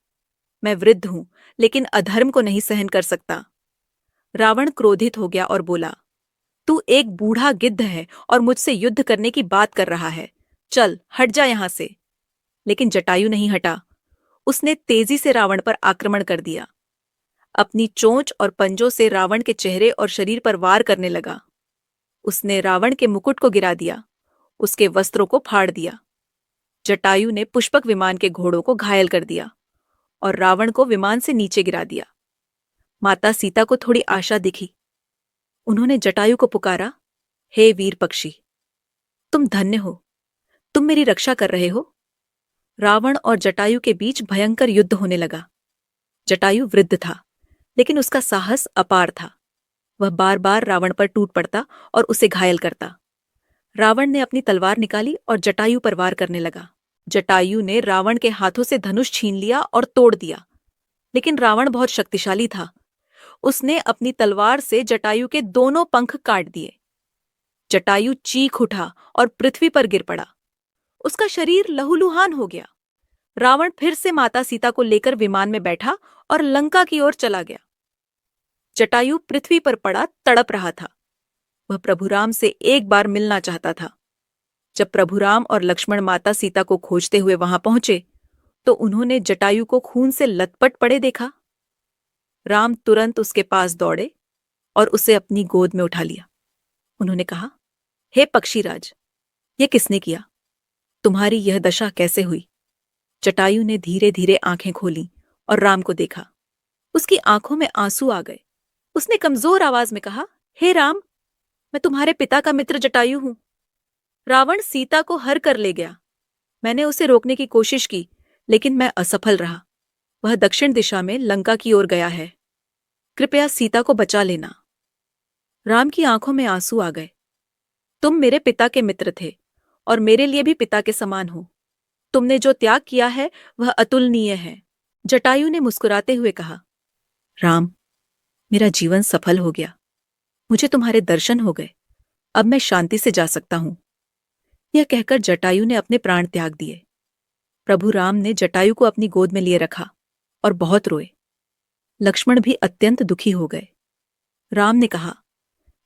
मैं वृद्ध हूं, लेकिन अधर्म को नहीं सहन कर सकता। रावण क्रोधित हो गया और बोला, तू एक बूढ़ा गिद्ध है और मुझसे युद्ध करने की बात कर रहा है। चल, हट जा यहां से। लेकिन जटायु नहीं हटा। उसने तेजी से रावण पर आक्रमण कर दिया। अपनी चोंच और पंजों से रावण के चेहरे और शरीर पर वार करने लगा। उसने रावण के मुकुट को गिरा दिया, उसके वस्त्रों को फाड़ दिया। जटायु ने पुष्पक विमान के घोड़ों को घायल कर दिया और रावण को विमान से नीचे गिरा दिया। माता सीता को थोड़ी आशा दिखी। उन्होंने जटायु को पुकारा, हे वीर पक्षी, तुम धन्य हो, तुम मेरी रक्षा कर रहे हो। रावण और जटायु के बीच भयंकर युद्ध होने लगा। जटायु वृद्ध था, लेकिन उसका साहस अपार था। वह बार बार रावण पर टूट पड़ता और उसे घायल करता। रावण ने अपनी तलवार निकाली और जटायु पर वार करने लगा। जटायु ने रावण के हाथों से धनुष छीन लिया और तोड़ दिया, लेकिन रावण बहुत शक्तिशाली था। उसने अपनी तलवार से जटायु के दोनों पंख काट दिए। जटायु चीख उठा और पृथ्वी पर गिर पड़ा। उसका शरीर लहूलुहान हो गया। रावण फिर से माता सीता को लेकर विमान में बैठा और लंका की ओर चला गया। जटायु पृथ्वी पर पड़ा तड़प रहा था। वह प्रभु राम से एक बार मिलना चाहता था। जब प्रभु राम और लक्ष्मण माता सीता को खोजते हुए वहां पहुंचे, तो उन्होंने जटायु को खून से लथपथ पड़े देखा। राम तुरंत उसके पास दौड़े और उसे अपनी गोद में उठा लिया। उन्होंने कहा, हे पक्षीराज, यह किसने किया? तुम्हारी यह दशा कैसे हुई? जटायु ने धीरे धीरे आंखें खोली और राम को देखा। उसकी आंखों में आंसू आ गए। उसने कमजोर आवाज में कहा, हे राम, मैं तुम्हारे पिता का मित्र जटायु हूं। रावण सीता को हर कर ले गया। मैंने उसे रोकने की कोशिश की, लेकिन मैं असफल रहा। वह दक्षिण दिशा में लंका की ओर गया है। कृपया सीता को बचा लेना। राम की आंखों में आंसू आ गए। तुम मेरे पिता के मित्र थे और मेरे लिए भी पिता के समान हो। तुमने जो त्याग किया है वह अतुलनीय है। जटायु ने मुस्कुराते हुए कहा, राम, मेरा जीवन सफल हो गया। मुझे तुम्हारे दर्शन हो गए। अब मैं शांति से जा सकता हूं। यह कहकर जटायु ने अपने प्राण त्याग दिए। प्रभु राम ने जटायु को अपनी गोद में लिए रखा और बहुत रोए। लक्ष्मण भी अत्यंत दुखी हो गए। राम ने कहा,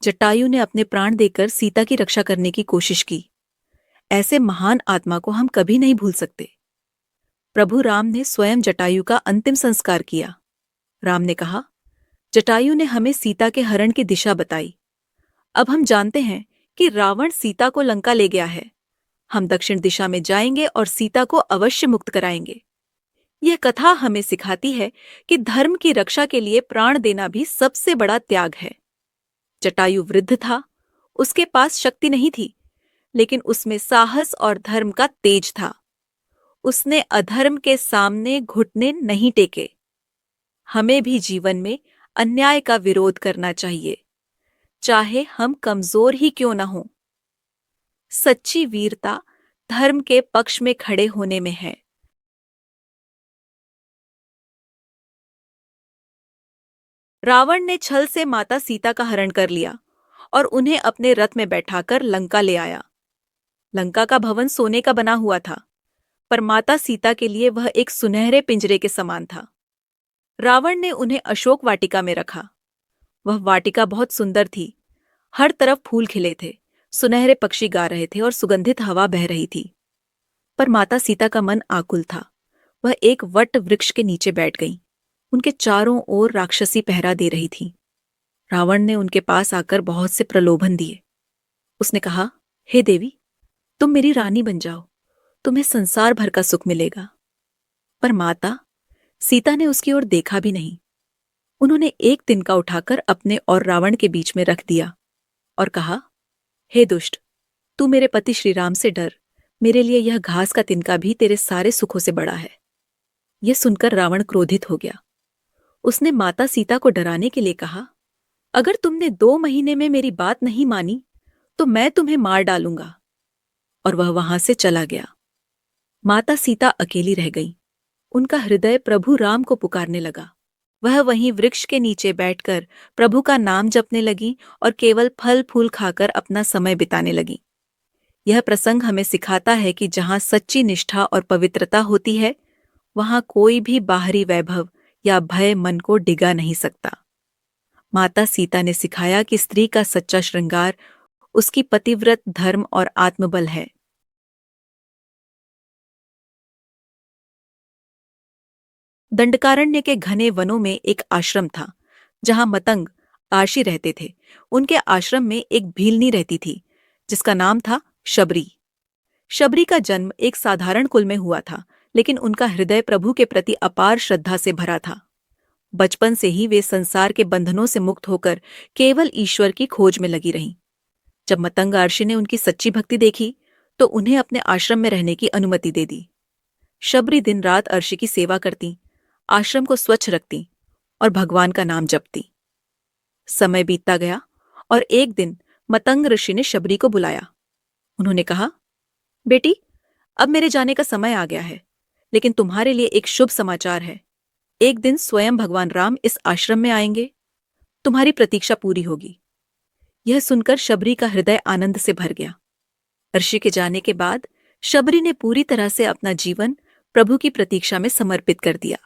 जटायु ने अपने प्राण देकर सीता की रक्षा करने की कोशिश की। ऐसे महान आत्मा को हम कभी नहीं भूल सकते। प्रभु राम ने स्वयं जटायु का अंतिम संस्कार किया। राम ने कहा, जटायु ने हमें सीता के हरण की दिशा बताई। अब हम जानते हैं कि रावण सीता को लंका ले गया है। हम दक्षिण दिशा में जाएंगे और सीता को अवश्य मुक्त कराएंगे। यह कथा हमें सिखाती है कि धर्म की रक्षा के लिए प्राण देना भी सबसे बड़ा त्याग है। जटायु वृद्ध था, उसके पास शक्ति नहीं थी, लेकिन उसमें साहस और धर्म का तेज था। उसने अधर्म के सामने घुटने नहीं टेके। हमें भी जीवन में अन्याय का विरोध करना चाहिए, चाहे हम कमजोर ही क्यों न हों। सच्ची वीरता धर्म के पक्ष में खड़े होने में है। रावण ने छल से माता सीता का हरण कर लिया और उन्हें अपने रथ में बैठाकर लंका ले आया। लंका का भवन सोने का बना हुआ था, पर माता सीता के लिए वह एक सुनहरे पिंजरे के समान था। रावण ने उन्हें अशोक वाटिका में रखा। वह वाटिका बहुत सुंदर थी। हर तरफ फूल खिले थे, सुनहरे पक्षी गा रहे थे और सुगंधित हवा बह रही थी। पर माता सीता का मन आकुल था। वह एक वट वृक्ष के नीचे बैठ गईं। उनके चारों ओर राक्षसी पहरा दे रही थी। रावण ने उनके पास आकर बहुत से प्रलोभन दिए। उसने कहा, हे देवी, तुम मेरी रानी बन जाओ, तुम्हें संसार भर का सुख मिलेगा। पर माता सीता ने उसकी ओर देखा भी नहीं। उन्होंने एक तिनका उठाकर अपने और रावण के बीच में रख दिया और कहा, हे दुष्ट, तू मेरे पति श्री राम से डर। मेरे लिए यह घास का तिनका भी तेरे सारे सुखों से बड़ा है। यह सुनकर रावण क्रोधित हो गया। उसने माता सीता को डराने के लिए कहा, अगर तुमने 2 महीने में मेरी बात नहीं मानी तो मैं तुम्हें मार डालूंगा। और वह वहां से चला गया। माता सीता अकेली रह गई। उनका हृदय प्रभु राम को पुकारने लगा। वह वहीं वृक्ष के नीचे बैठकर प्रभु का नाम जपने लगी और केवल फल फूल खाकर अपना समय बिताने लगी। यह प्रसंग हमें सिखाता है कि जहां सच्ची निष्ठा और पवित्रता होती है, वहां कोई भी बाहरी वैभव या भय मन को डिगा नहीं सकता। माता सीता ने सिखाया कि स्त्री का सच्चा श्रृंगार उसकी पतिव्रत धर्म और आत्मबल है। दंडकारण्य के घने वनों में एक आश्रम था, जहां मतंग आशी रहते थे। उनके आश्रम में एक भीलनी रहती थी, जिसका नाम था शबरी। शबरी का जन्म एक साधारण कुल में हुआ था, लेकिन उनका हृदय प्रभु के प्रति अपार श्रद्धा से भरा था। बचपन से ही वे संसार के बंधनों से मुक्त होकर केवल ईश्वर की खोज में लगी रहीं। जब मतंग आर्षि ने उनकी सच्ची भक्ति देखी, तो उन्हें अपने आश्रम में रहने की अनुमति दे दी। शबरी दिन रात अर्षि की सेवा करती, आश्रम को स्वच्छ रखती और भगवान का नाम जपती। समय बीतता गया और एक दिन मतंग ऋषि ने शबरी को बुलाया। उन्होंने कहा, बेटी, अब मेरे जाने का समय आ गया है, लेकिन तुम्हारे लिए एक शुभ समाचार है। एक दिन स्वयं भगवान राम इस आश्रम में आएंगे, तुम्हारी प्रतीक्षा पूरी होगी। यह सुनकर शबरी का हृदय आनंद से भर गया। ऋषि के जाने के बाद शबरी ने पूरी तरह से अपना जीवन प्रभु की प्रतीक्षा में समर्पित कर दिया।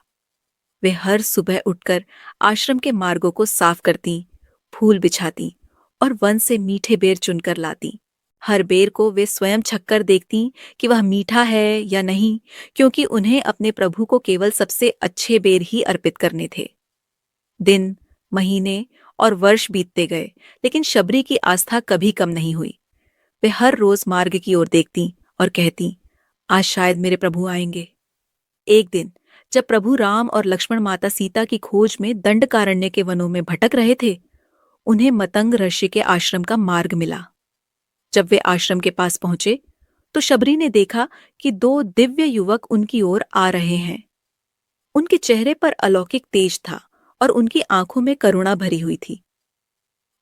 वे हर सुबह उठकर आश्रम के मार्गों को साफ करती, फूल बिछाती और वन से मीठे बेर चुनकर लाती। हर बेर को वे स्वयं छककर देखती कि वह मीठा है या नहीं, क्योंकि उन्हें अपने प्रभु को केवल सबसे अच्छे बेर ही अर्पित करने थे। दिन, महीने और वर्ष बीतते गए, लेकिन शबरी की आस्था कभी कम नहीं हुई। वे हर रोज मार्ग की ओर देखती और कहती, आज शायद मेरे प्रभु आएंगे। एक दिन जब प्रभु राम और लक्ष्मण माता सीता की खोज में दंडकारण्य के वनों में भटक रहे थे, उन्हें मतंग ऋषि के आश्रम का मार्ग मिला। जब वे आश्रम के पास पहुंचे, तो शबरी ने देखा कि दो दिव्य युवक उनकी ओर आ रहे हैं। उनके चेहरे पर अलौकिक तेज था और उनकी आंखों में करुणा भरी हुई थी।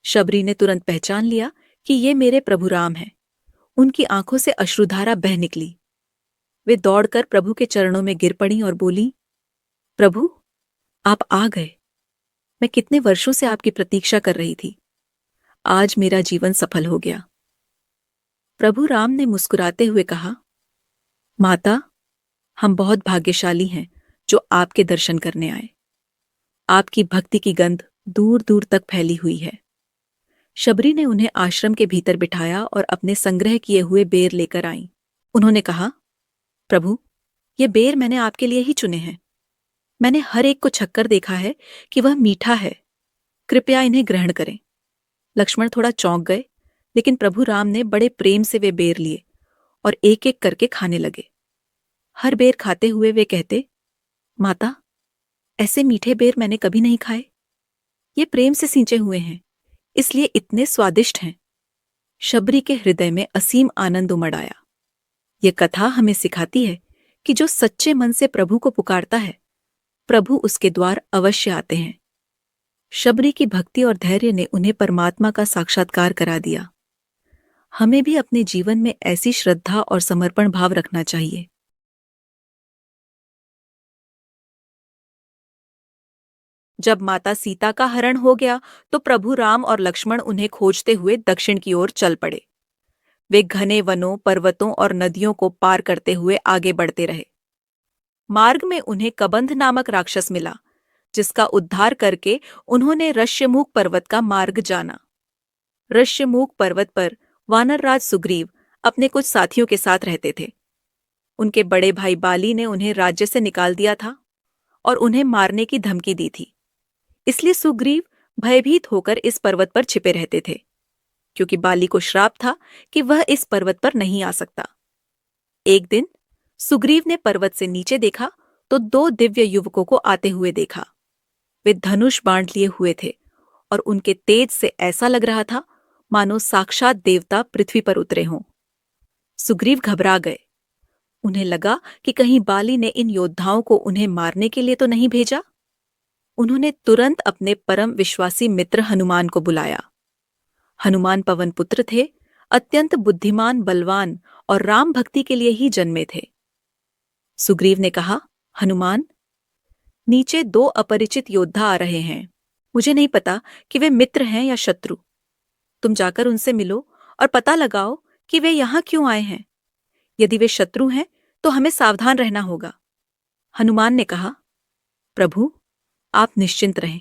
शबरी ने तुरंत पहचान लिया कि ये मेरे प्रभु राम हैं। उनकी आंखों से अश्रुधारा बह निकली। वे दौड़कर प्रभु के चरणों में गिर पड़ी और बोली, प्रभु, आप आ गए। मैं कितने वर्षों से आपकी प्रतीक्षा कर रही थी। आज मेरा जीवन सफल हो गया। प्रभु राम ने मुस्कुराते हुए कहा, माता, हम बहुत भाग्यशाली हैं जो आपके दर्शन करने आए। आपकी भक्ति की गंध दूर दूर तक फैली हुई है। शबरी ने उन्हें आश्रम के भीतर बिठाया और अपने संग्रह किए हुए बेर लेकर आईं। उन्होंने कहा, प्रभु, ये बेर मैंने आपके लिए ही चुने हैं। मैंने हर एक को छक्कर देखा है कि वह मीठा है। कृपया इन्हें ग्रहण करें। लक्ष्मण थोड़ा चौंक गए, लेकिन प्रभु राम ने बड़े प्रेम से वे बेर लिए और एक एक करके खाने लगे। हर बेर खाते हुए वे कहते, माता, ऐसे मीठे बेर मैंने कभी नहीं खाए। ये प्रेम से सींचे हुए हैं, इसलिए इतने स्वादिष्ट हैं। शबरी के हृदय में असीम आनंद उमड़ आया। यह कथा हमें सिखाती है कि जो सच्चे मन से प्रभु को पुकारता है, प्रभु उसके द्वार अवश्य आते हैं। शबरी की भक्ति और धैर्य ने उन्हें परमात्मा का साक्षात्कार करा दिया। हमें भी अपने जीवन में ऐसी श्रद्धा और समर्पण भाव रखना चाहिए। जब माता सीता का हरण हो गया, तो प्रभु राम और लक्ष्मण उन्हें खोजते हुए दक्षिण की ओर चल पड़े। वे घने वनों, पर्वतों और नदियों को पार करते हुए आगे बढ़ते रहे। मार्ग में उन्हें कबंध नामक राक्षस मिला, जिसका उद्धार करके उन्होंने ऋष्यमूक पर्वत का मार्ग जाना। ऋष्यमूक पर्वत पर वानरराज सुग्रीव अपने कुछ साथियों के साथ रहते थे। उनके बड़े भाई बाली ने उन्हें राज्य से निकाल दिया था और उन्हें मारने की धमकी दी थी। इसलिए सुग्रीव भयभीत होकर इस पर्वत पर छिपे रहते थे, क्योंकि बाली को श्राप था कि वह इस पर्वत पर नहीं आ सकता। एक दिन सुग्रीव ने पर्वत से नीचे देखा तो दो दिव्य युवकों को आते हुए देखा। वे धनुष बाण लिए हुए थे और उनके तेज से ऐसा लग रहा था मानो साक्षात देवता पृथ्वी पर उतरे हों। सुग्रीव घबरा गए। उन्हें लगा कि कहीं बाली ने इन योद्धाओं को उन्हें मारने के लिए तो नहीं भेजा। उन्होंने तुरंत अपने परम विश्वासी मित्र हनुमान को बुलाया। हनुमान पवन पुत्र थे, अत्यंत बुद्धिमान, बलवान और राम भक्ति के लिए ही जन्मे थे। सुग्रीव ने कहा, हनुमान, नीचे दो अपरिचित योद्धा आ रहे हैं। मुझे नहीं पता कि वे मित्र हैं या शत्रु। तुम जाकर उनसे मिलो और पता लगाओ कि वे यहां क्यों आए हैं। यदि वे शत्रु हैं तो हमें सावधान रहना होगा। हनुमान ने कहा, प्रभु, आप निश्चिंत रहें,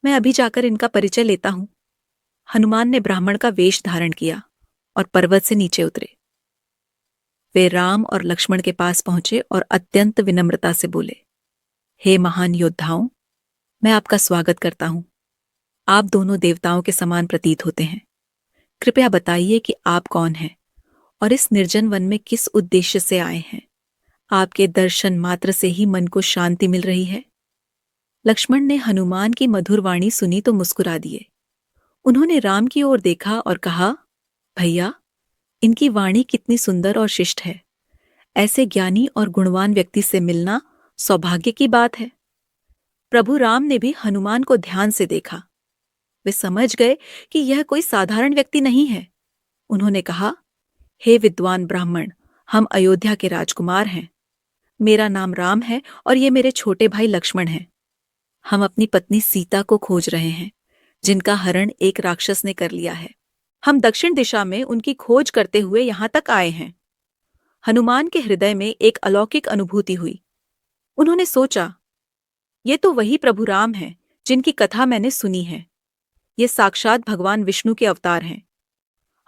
मैं अभी जाकर इनका परिचय लेता हूं। हनुमान ने ब्राह्मण का वेश धारण किया और पर्वत से नीचे उतरे। वे राम और लक्ष्मण के पास पहुंचे और अत्यंत विनम्रता से बोले, हे महान योद्धाओं, मैं आपका स्वागत करता हूँ। आप दोनों देवताओं के समान प्रतीत होते हैं। कृपया बताइए कि आप कौन हैं और इस निर्जन वन में किस उद्देश्य से आए हैं। आपके दर्शन मात्र से ही मन को शांति मिल रही है। लक्ष्मण ने हनुमान की मधुर वाणी सुनी तो मुस्कुरा दिए। उन्होंने राम की ओर देखा और कहा, भैया, इनकी वाणी कितनी सुंदर और शिष्ट है। ऐसे ज्ञानी और गुणवान व्यक्ति से मिलना सौभाग्य की बात है। प्रभु राम ने भी हनुमान को ध्यान से देखा। वे समझ गए कि यह कोई साधारण व्यक्ति नहीं है। उन्होंने कहा, हे विद्वान ब्राह्मण, हम अयोध्या के राजकुमार हैं। मेरा नाम राम है और ये मेरे छोटे भाई लक्ष्मण हैं। हम अपनी पत्नी सीता को खोज रहे हैं, जिनका हरण एक राक्षस ने कर लिया है। हम दक्षिण दिशा में उनकी खोज करते हुए यहां तक आए हैं। हनुमान के हृदय में एक अलौकिक अनुभूति हुई। उन्होंने सोचा, ये तो वही प्रभु राम हैं जिनकी कथा मैंने सुनी है। ये साक्षात भगवान विष्णु के अवतार हैं।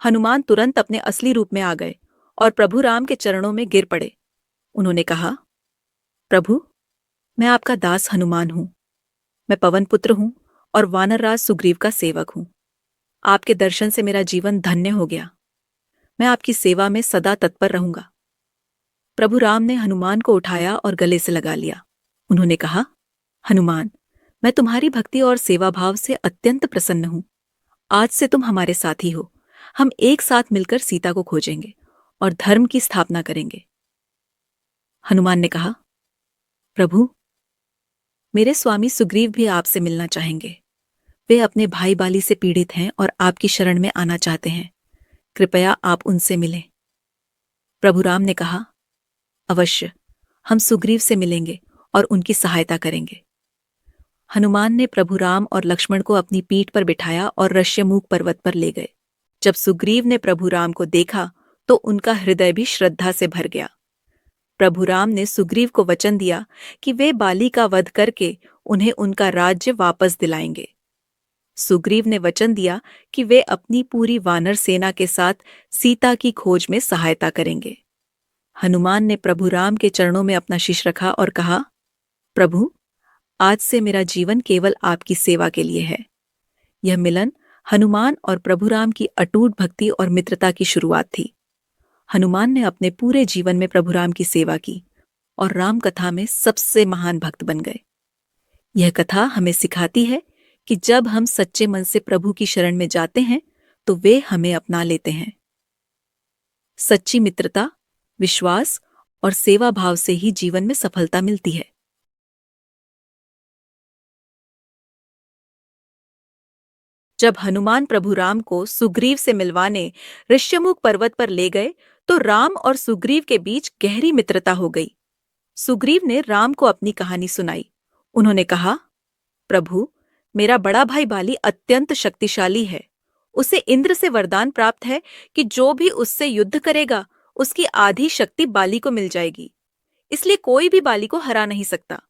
हनुमान तुरंत अपने असली रूप में आ गए और प्रभु राम के चरणों में गिर पड़े। उन्होंने कहा, प्रभु, मैं आपका दास हनुमान हूं। मैं पवन पुत्र हूं और वानरराज सुग्रीव का सेवक हूं। आपके दर्शन से मेरा जीवन धन्य हो गया। मैं आपकी सेवा में सदा तत्पर रहूंगा। प्रभु राम ने हनुमान को उठाया और गले से लगा लिया। उन्होंने कहा, हनुमान, मैं तुम्हारी भक्ति और सेवा भाव से अत्यंत प्रसन्न हूं। आज से तुम हमारे साथी हो। हम एक साथ मिलकर सीता को खोजेंगे और धर्म की स्थापना करेंगे। हनुमान ने कहा, प्रभु, मेरे स्वामी सुग्रीव भी आपसे मिलना चाहेंगे। वे अपने भाई बाली से पीड़ित हैं और आपकी शरण में आना चाहते हैं। कृपया आप उनसे मिलें। प्रभु राम ने कहा, अवश्य, हम सुग्रीव से मिलेंगे और उनकी सहायता करेंगे। हनुमान ने प्रभु राम और लक्ष्मण को अपनी पीठ पर बिठाया और ऋष्यमूक पर्वत पर ले गए। जब सुग्रीव ने प्रभु राम को देखा तो उनका हृदय भी श्रद्धा से भर गया। प्रभु राम ने सुग्रीव को वचन दिया कि वे बाली का वध करके उन्हें उनका राज्य वापस दिलाएंगे। सुग्रीव ने वचन दिया कि वे अपनी पूरी वानर सेना के साथ सीता की खोज में सहायता करेंगे। हनुमान ने प्रभु राम के चरणों में अपना शीश रखा और कहा, प्रभु, आज से मेरा जीवन केवल आपकी सेवा के लिए है। यह मिलन हनुमान और प्रभु राम की अटूट भक्ति और मित्रता की शुरुआत थी। हनुमान ने अपने पूरे जीवन में प्रभु राम की सेवा की और राम कथा में सबसे महान भक्त बन गए। यह कथा हमें सिखाती है कि जब हम सच्चे मन से प्रभु की शरण में जाते हैं तो वे हमें अपना लेते हैं। सच्ची मित्रता, विश्वास और सेवा भाव से ही जीवन में सफलता मिलती है। जब हनुमान प्रभु राम को सुग्रीव से मिलवाने ऋष्यमुख पर्वत पर ले गए तो राम और सुग्रीव के बीच गहरी मित्रता हो गई। सुग्रीव ने राम को अपनी कहानी सुनाई। उन्होंने कहा, प्रभु, मेरा बड़ा भाई बाली अत्यंत शक्तिशाली है। उसे इंद्र से वरदान प्राप्त है कि जो भी उससे युद्ध करेगा उसकी आधी शक्ति बाली को मिल जाएगी। इसलिए कोई भी बाली को हरा नहीं सकता।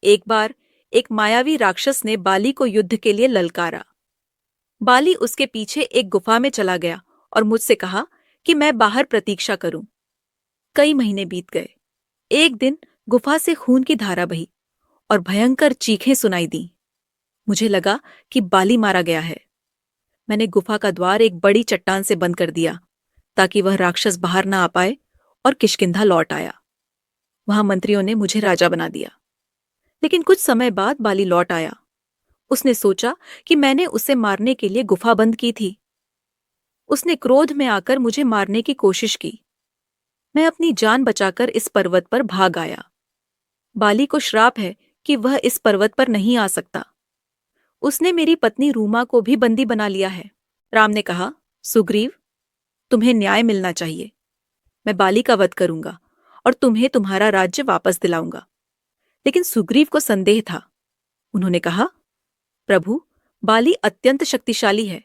एक बार एक मायावी राक्षस ने बाली को युद्ध के लिए ललकारा। बाली उसके पीछे एक गुफा में चला गया और मुझसे कहा कि मैं बाहर प्रतीक्षा करूं। कई महीने बीत गए। एक दिन गुफा से खून की धारा बही और भयंकर चीखें सुनाई दी। मुझे लगा कि बाली मारा गया है। मैंने गुफा का द्वार एक बड़ी चट्टान से बंद कर दिया ताकि वह राक्षस बाहर न आ पाए और किष्किंधा लौट आया। वहां मंत्रियों ने मुझे राजा बना दिया। लेकिन कुछ समय बाद बाली लौट आया। उसने सोचा कि मैंने उसे मारने के लिए गुफा बंद की थी। उसने क्रोध में आकर मुझे मारने की कोशिश की। मैं अपनी जान बचाकर इस पर्वत पर भाग आया। बाली को श्राप है कि वह इस पर्वत पर नहीं आ सकता। उसने मेरी पत्नी रूमा को भी बंदी बना लिया है। राम ने कहा, सुग्रीव, तुम्हें न्याय मिलना चाहिए। मैं बाली का वध करूंगा और तुम्हें तुम्हारा राज्य वापस दिलाऊंगा। लेकिन सुग्रीव को संदेह था। उन्होंने कहा, प्रभु, बाली अत्यंत शक्तिशाली है।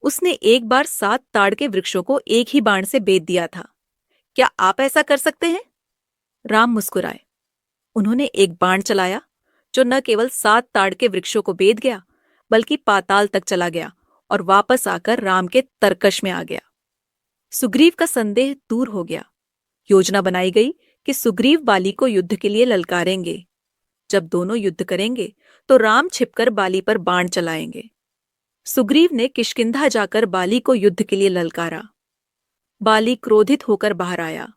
उसने एक बार 7 ताड़ के वृक्षों को एक ही बाण से बेध दिया था। क्या आप ऐसा कर सकते हैं? राम मुस्कुराए। उन्होंने एक बाण चलाया जो न केवल 7 ताड़ के वृक्षों को बेध गया बल्कि पाताल तक चला गया और वापस आकर राम के तरकश में आ गया। सुग्रीव का संदेह दूर हो गया। योजना बनाई गई कि सुग्रीव बाली को युद्ध के लिए ललकारेंगे। जब दोनों युद्ध करेंगे तो राम छिपकर बाली पर बाण चलाएंगे। सुग्रीव ने किष्किंधा जाकर बाली को युद्ध के लिए ललकारा। बाली क्रोधित होकर बाहर आया।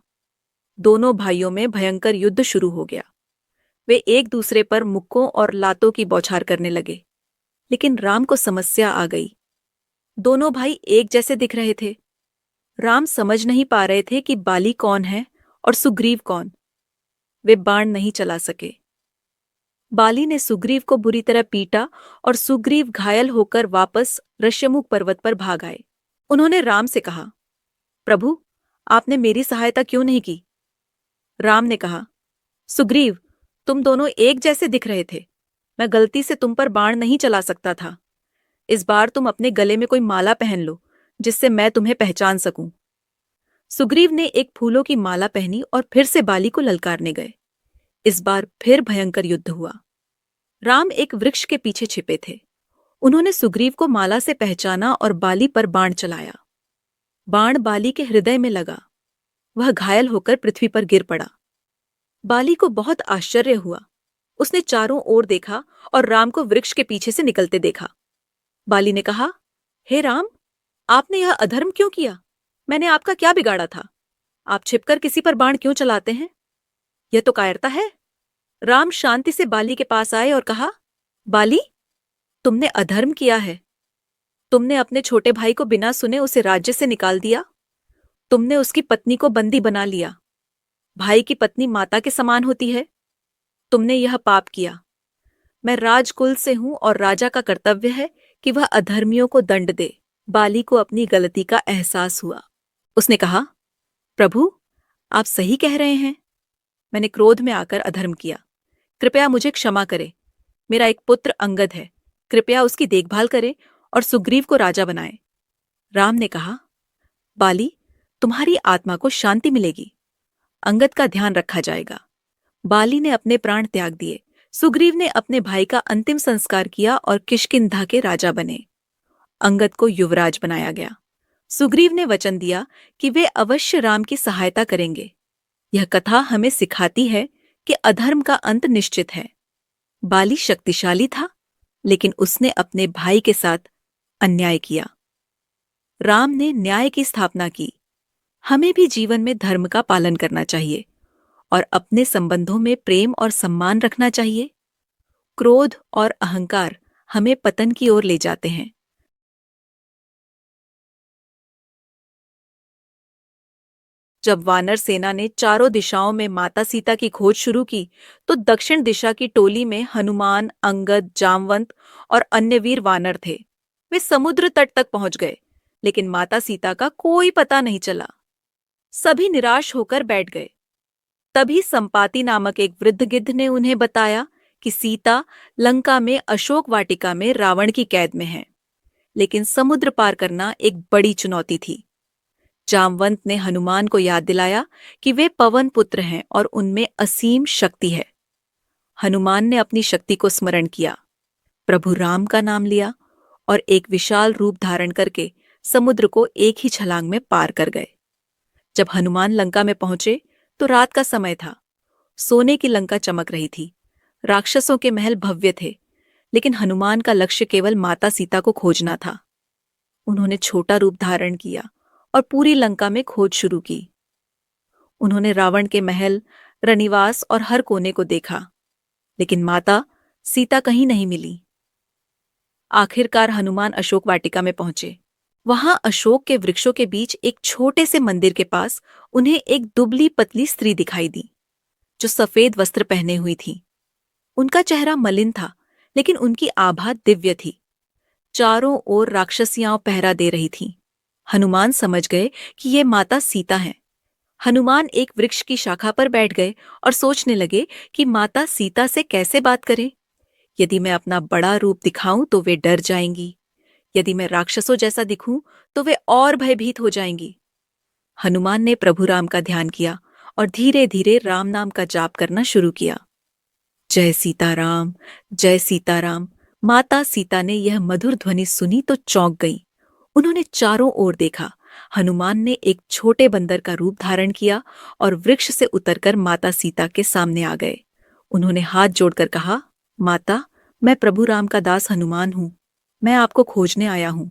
दोनों भाइयों में भयंकर युद्ध शुरू हो गया। वे एक दूसरे पर मुक्कों और लातों की बौछार करने लगे। लेकिन राम को समस्या आ गई। दोनों भाई एक जैसे दिख रहे थे। राम समझ नहीं पा रहे थे कि बाली कौन है और सुग्रीव कौन। वे बाण नहीं चला सके। बाली ने सुग्रीव को बुरी तरह पीटा और सुग्रीव घायल होकर वापस ऋष्यमुख पर्वत पर भाग आए। उन्होंने राम से कहा, प्रभु, आपने मेरी सहायता क्यों नहीं की? राम ने कहा, सुग्रीव, तुम दोनों एक जैसे दिख रहे थे। मैं गलती से तुम पर बाण नहीं चला सकता था। इस बार तुम अपने गले में कोई माला पहन लो, जिससे मैं तुम्हें पहचान सकूं। सुग्रीव ने एक फूलों की माला पहनी और फिर से बाली को ललकारने गए। इस बार फिर भयंकर युद्ध हुआ। राम एक वृक्ष के पीछे छिपे थे। उन्होंने सुग्रीव को माला से पहचाना और बाली पर बाण चलाया। बाण बाली के हृदय में लगा। वह घायल होकर पृथ्वी पर गिर पड़ा। बाली को बहुत आश्चर्य हुआ। उसने चारों ओर देखा और राम को वृक्ष के पीछे से निकलते देखा। बाली ने कहा, हे राम, आपने यह अधर्म क्यों किया? मैंने आपका क्या बिगाड़ा था? आप छिपकर किसी पर बाण क्यों चलाते हैं? यह तो कायरता है। राम शांति से बाली के पास आए और कहा, बाली, तुमने अधर्म किया है। तुमने अपने छोटे भाई को बिना सुने उसे राज्य से निकाल दिया। तुमने उसकी पत्नी को बंदी बना लिया। भाई की पत्नी माता के समान होती है। तुमने यह पाप किया। मैं राजकुल से हूं और राजा का कर्तव्य है कि वह अधर्मियों को दंड दे। बाली को अपनी गलती का एहसास हुआ। उसने कहा, प्रभु, आप सही कह रहे हैं। मैंने क्रोध में आकर अधर्म किया। कृपया मुझे क्षमा करें। मेरा एक पुत्र अंगद है। कृपया उसकी देखभाल करें और सुग्रीव को राजा बनाएं। राम ने कहा, बाली, तुम्हारी आत्मा को शांति मिलेगी। अंगद का ध्यान रखा जाएगा। बाली ने अपने प्राण त्याग दिए। सुग्रीव ने अपने भाई का अंतिम संस्कार किया और किष्किंधा के राजा बने। अंगद को युवराज बनाया गया। सुग्रीव ने वचन दिया कि वे अवश्य राम की सहायता करेंगे। यह कथा हमें सिखाती है कि अधर्म का अंत निश्चित है। बाली शक्तिशाली था, लेकिन उसने अपने भाई के साथ अन्याय किया। राम ने न्याय की स्थापना की। हमें भी जीवन में धर्म का पालन करना चाहिए और अपने संबंधों में प्रेम और सम्मान रखना चाहिए। क्रोध और अहंकार हमें पतन की ओर ले जाते हैं। जब वानर सेना ने चारों दिशाओं में माता सीता की खोज शुरू की, तो दक्षिण दिशा की टोली में हनुमान, अंगद, जामवंत और अन्य वीर वानर थे। वे समुद्र तट तक पहुंच गए, लेकिन माता सीता का कोई पता नहीं चला। सभी निराश होकर बैठ गए। तभी संपाति नामक एक वृद्ध गिद्ध ने उन्हें बताया कि सीता लंका में अशोक वाटिका में रावण की कैद में है। लेकिन समुद्र पार करना एक बड़ी चुनौती थी। जामवंत ने हनुमान को याद दिलाया कि वे पवन पुत्र हैं और उनमें असीम शक्ति है। हनुमान ने अपनी शक्ति को स्मरण किया, प्रभु राम का नाम लिया और एक विशाल रूप धारण करके समुद्र को एक ही छलांग में पार कर गए। जब हनुमान लंका में पहुंचे तो रात का समय था। सोने की लंका चमक रही थी। राक्षसों के महल भव्य थे, लेकिन हनुमान का लक्ष्य केवल माता सीता को खोजना था। उन्होंने छोटा रूप धारण किया और पूरी लंका में खोज शुरू की। उन्होंने रावण के महल, रनिवास और हर कोने को देखा, लेकिन माता सीता कहीं नहीं मिली। आखिरकार हनुमान अशोक वाटिका में पहुंचे। वहां अशोक के वृक्षों के बीच एक छोटे से मंदिर के पास उन्हें एक दुबली पतली स्त्री दिखाई दी, जो सफेद वस्त्र पहने हुई थी। उनका चेहरा मलिन था, लेकिन उनकी आभा दिव्य थी। चारों ओर राक्षसियां पहरा दे रही थीं। हनुमान समझ गए कि ये माता सीता हैं। हनुमान एक वृक्ष की शाखा पर बैठ गए और सोचने लगे कि माता सीता से कैसे बात करें। यदि मैं अपना बड़ा रूप दिखाऊं तो वे डर जाएंगी। यदि मैं राक्षसों जैसा दिखूं तो वे और भयभीत हो जाएंगी। हनुमान ने प्रभु राम का ध्यान किया और धीरे धीरे राम नाम का जाप करना शुरू किया। जय सीताराम, जय सीताराम। माता सीता ने यह मधुर ध्वनि सुनी तो चौंक गई। उन्होंने चारों ओर देखा। हनुमान ने एक छोटे बंदर का रूप धारण किया और वृक्ष से उतरकर माता सीता के सामने आ गए। उन्होंने हाथ जोड़कर कहा, माता, मैं प्रभु राम का दास हनुमान हूं। मैं आपको खोजने आया हूं।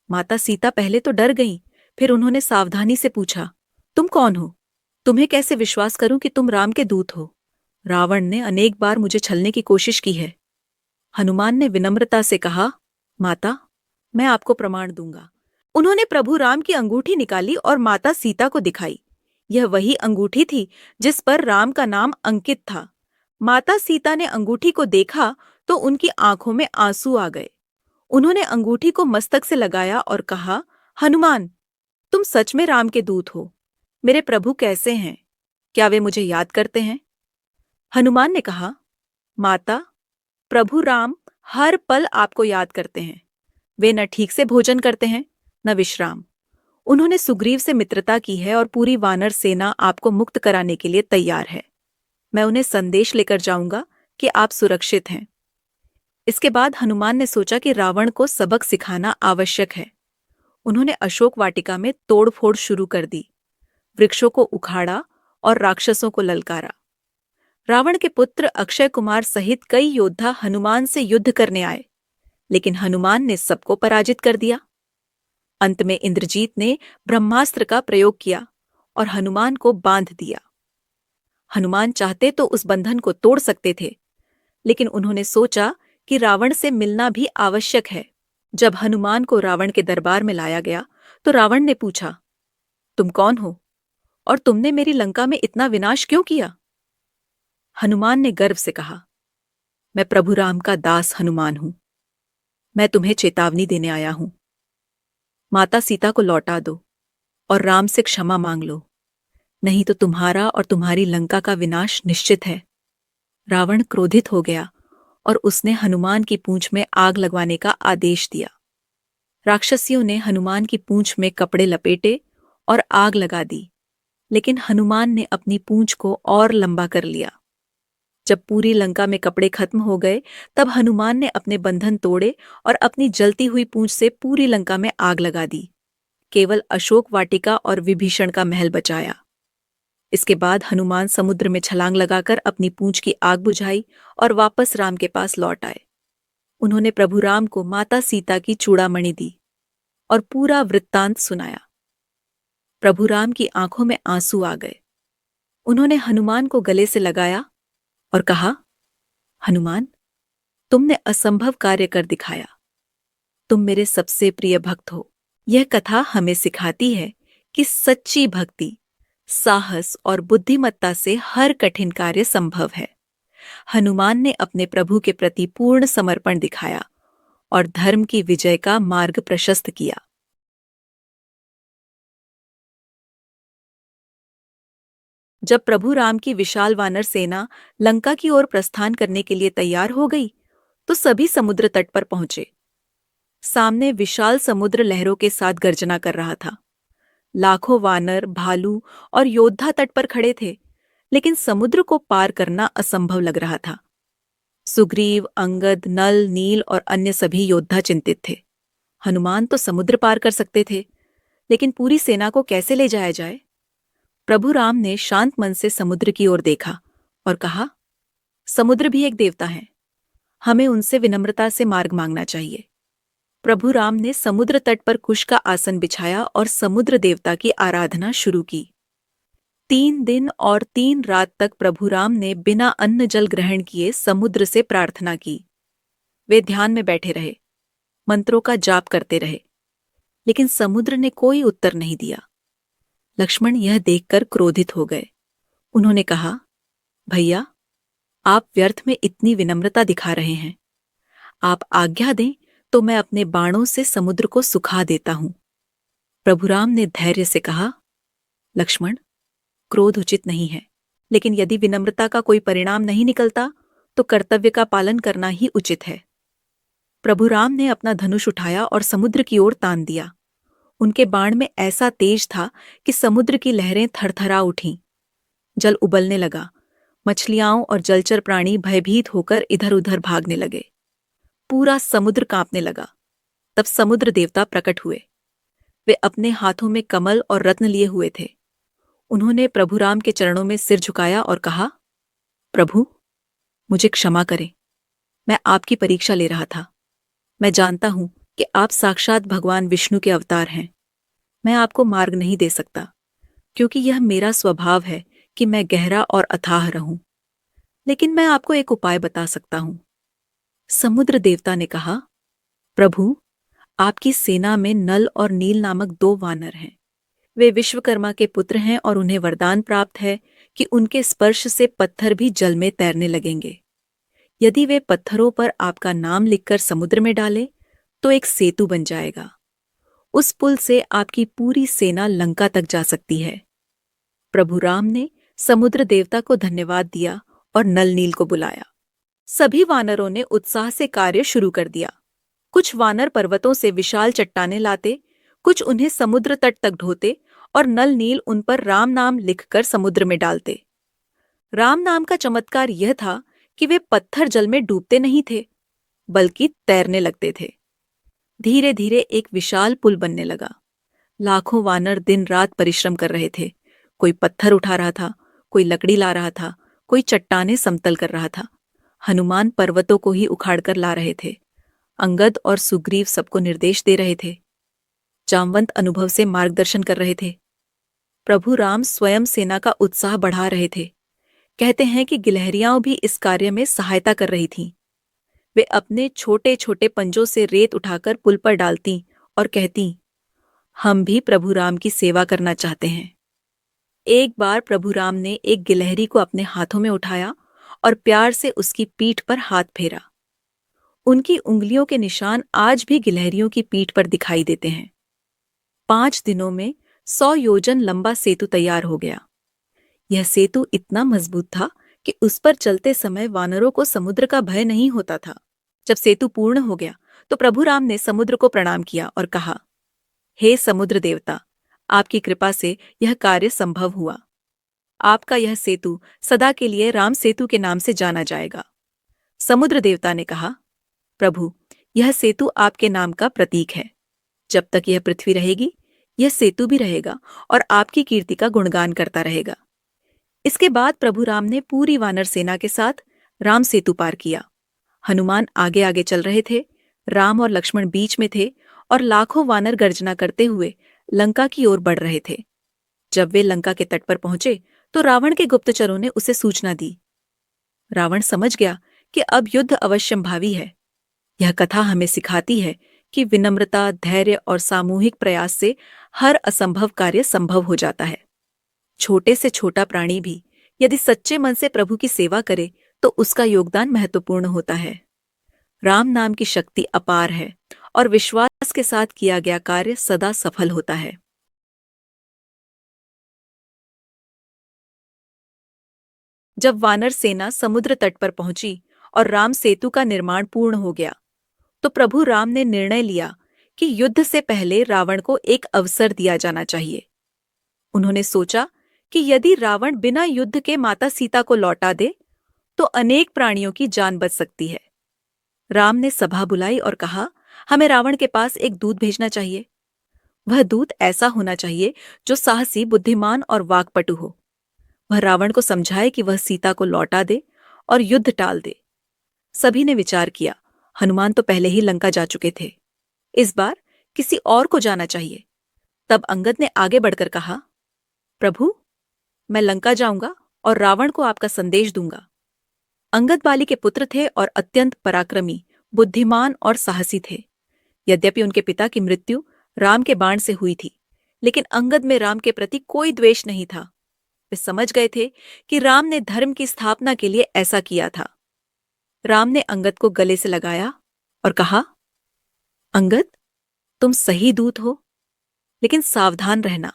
माता सीता पहले तो डर गईं, फिर उन्होंने सावधानी से पूछा, तुम कौन हो? तुम्हें कैसे विश्वास करूं कि तुम राम के दूत हो? रावण ने अनेक बार मुझे छलने की कोशिश की है। हनुमान ने विनम्रता से कहा, माता, मैं आपको प्रमाण दूंगा। उन्होंने प्रभु राम की अंगूठी निकाली और माता सीता को दिखाई। यह वही अंगूठी थी जिस पर राम का नाम अंकित था। माता सीता ने अंगूठी को देखा तो उनकी आंखों में आंसू आ गए। उन्होंने अंगूठी को मस्तक से लगाया और कहा, हनुमान, तुम सच में राम के दूत हो। मेरे प्रभु कैसे हैं? क्या वे मुझे याद करते हैं? हनुमान ने कहा, माता, प्रभु राम हर पल आपको याद करते हैं। वे न ठीक से भोजन करते हैं, न विश्राम। उन्होंने सुग्रीव से मित्रता की है और पूरी वानर सेना आपको मुक्त कराने के लिए तैयार है। मैं उन्हें संदेश लेकर जाऊंगा कि आप सुरक्षित हैं। इसके बाद हनुमान ने सोचा कि रावण को सबक सिखाना आवश्यक है। उन्होंने अशोक वाटिका में तोड़फोड़ शुरू कर दी, वृक्षों को उखाड़ा और राक्षसों को ललकारा। रावण के पुत्र अक्षय कुमार सहित कई योद्धा हनुमान से युद्ध करने आए, लेकिन हनुमान ने सबको पराजित कर दिया। अंत में इंद्रजीत ने ब्रह्मास्त्र का प्रयोग किया और हनुमान को बांध दिया। हनुमान चाहते तो उस बंधन को तोड़ सकते थे, लेकिन उन्होंने सोचा कि रावण से मिलना भी आवश्यक है। जब हनुमान को रावण के दरबार में लाया गया तो रावण ने पूछा, तुम कौन हो और तुमने मेरी लंका में इतना विनाश क्यों किया? हनुमान ने गर्व से कहा, मैं प्रभु राम का दास हनुमान हूं। मैं तुम्हें चेतावनी देने आया हूं। माता सीता को लौटा दो और राम से क्षमा मांग लो, नहीं तो तुम्हारा और तुम्हारी लंका का विनाश निश्चित है। रावण क्रोधित हो गया और उसने हनुमान की पूंछ में आग लगवाने का आदेश दिया। राक्षसियों ने हनुमान की पूंछ में कपड़े लपेटे और आग लगा दी, लेकिन हनुमान ने अपनी पूंछ को और लंबा कर लिया। जब पूरी लंका में कपड़े खत्म हो गए, तब हनुमान ने अपने बंधन तोड़े और अपनी जलती हुई पूंछ से पूरी लंका में आग लगा दी। केवल अशोक वाटिका और विभीषण का महल बचाया। इसके बाद हनुमान समुद्र में छलांग लगाकर अपनी पूंछ की आग बुझाई और वापस राम के पास लौट आए। उन्होंने प्रभु राम को माता सीता की चूड़ामणि दी और पूरा वृत्तांत सुनाया। प्रभु राम की आंखों में आंसू आ गए। उन्होंने हनुमान को गले से लगाया और कहा, हनुमान, तुमने असंभव कार्य कर दिखाया। तुम मेरे सबसे प्रिय भक्त हो। यह कथा हमें सिखाती है कि सच्ची भक्ति, साहस और बुद्धिमत्ता से हर कठिन कार्य संभव है। हनुमान ने अपने प्रभु के प्रति पूर्ण समर्पण दिखाया और धर्म की विजय का मार्ग प्रशस्त किया। जब प्रभु राम की विशाल वानर सेना लंका की ओर प्रस्थान करने के लिए तैयार हो गई, तो सभी समुद्र तट पर पहुंचे। सामने विशाल समुद्र लहरों के साथ गर्जना कर रहा था। लाखों वानर, भालू और योद्धा तट पर खड़े थे, लेकिन समुद्र को पार करना असंभव लग रहा था। सुग्रीव, अंगद, नल, नील और अन्य सभी योद्धा चिंतित थे। हनुमान तो समुद्र पार कर सकते थे, लेकिन पूरी सेना को कैसे ले जाया जाए? प्रभु राम ने शांत मन से समुद्र की ओर देखा और कहा, समुद्र भी एक देवता है। हमें उनसे विनम्रता से मार्ग मांगना चाहिए। प्रभु राम ने समुद्र तट पर कुश का आसन बिछाया और समुद्र देवता की आराधना शुरू की। 3 दिन और 3 रात तक प्रभु राम ने बिना अन्न जल ग्रहण किए समुद्र से प्रार्थना की। वे ध्यान में बैठे रहे, मंत्रों का जाप करते रहे, लेकिन समुद्र ने कोई उत्तर नहीं दिया। लक्ष्मण यह देखकर क्रोधित हो गए। उन्होंने कहा, भैया, आप व्यर्थ में इतनी विनम्रता दिखा रहे हैं। आप आज्ञा दें तो मैं अपने बाणों से समुद्र को सुखा देता हूं। प्रभु राम ने धैर्य से कहा, लक्ष्मण, क्रोध उचित नहीं है, लेकिन यदि विनम्रता का कोई परिणाम नहीं निकलता तो कर्तव्य का पालन करना ही उचित है। प्रभु राम ने अपना धनुष उठाया और समुद्र की ओर तान दिया। उनके बाण में ऐसा तेज था कि समुद्र की लहरें थरथरा उठीं। जल उबलने लगा। मछलियां और जलचर प्राणी भयभीत होकर इधर-उधर भागने लगे। पूरा समुद्र कांपने लगा। तब समुद्र देवता प्रकट हुए। वे अपने हाथों में कमल और रत्न लिए हुए थे। उन्होंने प्रभु राम के चरणों में सिर झुकाया और कहा, प्रभु, मुझे क्षमा करें, मैं आपकी परीक्षा ले रहा था। मैं जानता हूं कि आप साक्षात भगवान विष्णु के अवतार हैं। मैं आपको मार्ग नहीं दे सकता, क्योंकि यह मेरा स्वभाव है कि मैं गहरा और अथाह रहूं। लेकिन मैं आपको एक उपाय बता सकता हूं। समुद्र देवता ने कहा, प्रभु, आपकी सेना में नल और नील नामक दो वानर हैं। वे विश्वकर्मा के पुत्र हैं और उन्हें वरदान प्राप्त है कि उनके स्पर्श से पत्थर भी जल में तैरने लगेंगे। यदि वे पत्थरों पर आपका नाम लिखकर समुद्र में डालें, तो एक सेतु बन जाएगा। उस पुल से आपकी पूरी सेना लंका तक जा सकती है। प्रभु राम ने समुद्र देवता को धन्यवाद दिया और नल नील को बुलाया। सभी वानरों ने उत्साह से कार्य शुरू कर दिया। कुछ वानर पर्वतों से विशाल चट्टानें लाते, कुछ उन्हें समुद्र तट तक ढोते और नल नील उन पर राम नाम लिखकर समुद्र में डालते। राम नाम का चमत्कार यह था कि वे पत्थर जल में डूबते नहीं थे, बल्कि तैरने लगते थे। धीरे धीरे एक विशाल पुल बनने लगा। लाखों वानर दिन रात परिश्रम कर रहे थे। कोई पत्थर उठा रहा था, कोई लकड़ी ला रहा था, कोई चट्टानें समतल कर रहा था। हनुमान पर्वतों को ही उखाड़कर ला रहे थे। अंगद और सुग्रीव सबको निर्देश दे रहे थे। जामवंत अनुभव से मार्गदर्शन कर रहे थे। प्रभु राम स्वयं सेना का उत्साह बढ़ा रहे थे। कहते हैं कि गिलहरियां भी इस कार्य में सहायता कर रही थीं। वे अपने छोटे छोटे पंजों से रेत उठाकर पुल पर डालती और कहती, हम भी प्रभु राम की सेवा करना चाहते हैं। एक बार प्रभु राम ने एक गिलहरी को अपने हाथों में उठाया और प्यार से उसकी पीठ पर हाथ फेरा। उनकी उंगलियों के निशान आज भी गिलहरियों की पीठ पर दिखाई देते हैं। 5 दिनों में 100 योजन लंबा सेतु तैयार हो गया। यह सेतु इतना मजबूत था कि उस पर चलते समय वानरों को समुद्र का भय नहीं होता था। जब सेतु पूर्ण हो गया तो प्रभु राम ने समुद्र को प्रणाम किया और कहा, हे समुद्र देवता, आपकी कृपा से यह कार्य संभव हुआ। आपका यह सेतु सदा के लिए राम सेतु के नाम से जाना जाएगा। समुद्र देवता ने कहा, प्रभु, यह सेतु आपके नाम का प्रतीक है। जब तक यह पृथ्वी रहेगी, यह सेतु भी रहेगा और आपकी कीर्ति का गुणगान करता रहेगा। इसके बाद प्रभु राम ने पूरी वानर सेना के साथ राम सेतु पार किया। हनुमान आगे आगे चल रहे थे, राम और लक्ष्मण बीच में थे और लाखों वानर गर्जना करते हुए लंका की ओर बढ़ रहे थे। जब वे लंका के तट पर पहुंचे तो रावण के गुप्तचरों ने उसे सूचना दी। रावण समझ गया कि अब युद्ध अवश्यंभावी है। यह कथा हमें सिखाती है कि विनम्रता, धैर्य और सामूहिक प्रयास से हर असंभव कार्य संभव हो जाता है। छोटे से छोटा प्राणी भी यदि सच्चे मन से प्रभु की सेवा करे तो उसका योगदान महत्वपूर्ण होता है। राम नाम की शक्ति अपार है और विश्वास के साथ किया गया कार्य सदा सफल होता है। जब वानर सेना समुद्र तट पर पहुंची और राम सेतु का निर्माण पूर्ण हो गया, तो प्रभु राम ने निर्णय लिया कि युद्ध से पहले रावण को एक अवसर दिया जाना चाहिए। उन्होंने सोचा कि यदि रावण बिना युद्ध के माता सीता को लौटा दे, तो अनेक प्राणियों की जान बच सकती है। राम ने सभा बुलाई और कहा, हमें रावण के पास एक दूत भेजना चाहिए। वह दूत ऐसा होना चाहिए जो साहसी, बुद्धिमान और वाक्पटु हो। वह रावण को समझाए कि वह सीता को लौटा दे और युद्ध टाल दे। सभी ने विचार किया, हनुमान तो पहले ही लंका जा चुके थे, इस बार किसी और को जाना चाहिए। तब अंगद ने आगे बढ़कर कहा, प्रभु, मैं लंका जाऊंगा और रावण को आपका संदेश दूंगा। अंगद बाली के पुत्र थे और अत्यंत पराक्रमी, बुद्धिमान और साहसी थे। यद्यपि उनके पिता की मृत्यु राम के बाण से हुई थी, लेकिन अंगद में राम के प्रति कोई द्वेष नहीं था। वे समझ गए थे कि राम ने धर्म की स्थापना के लिए ऐसा किया था। राम ने अंगद को गले से लगाया और कहा, अंगद, तुम सही दूत हो, लेकिन सावधान रहना।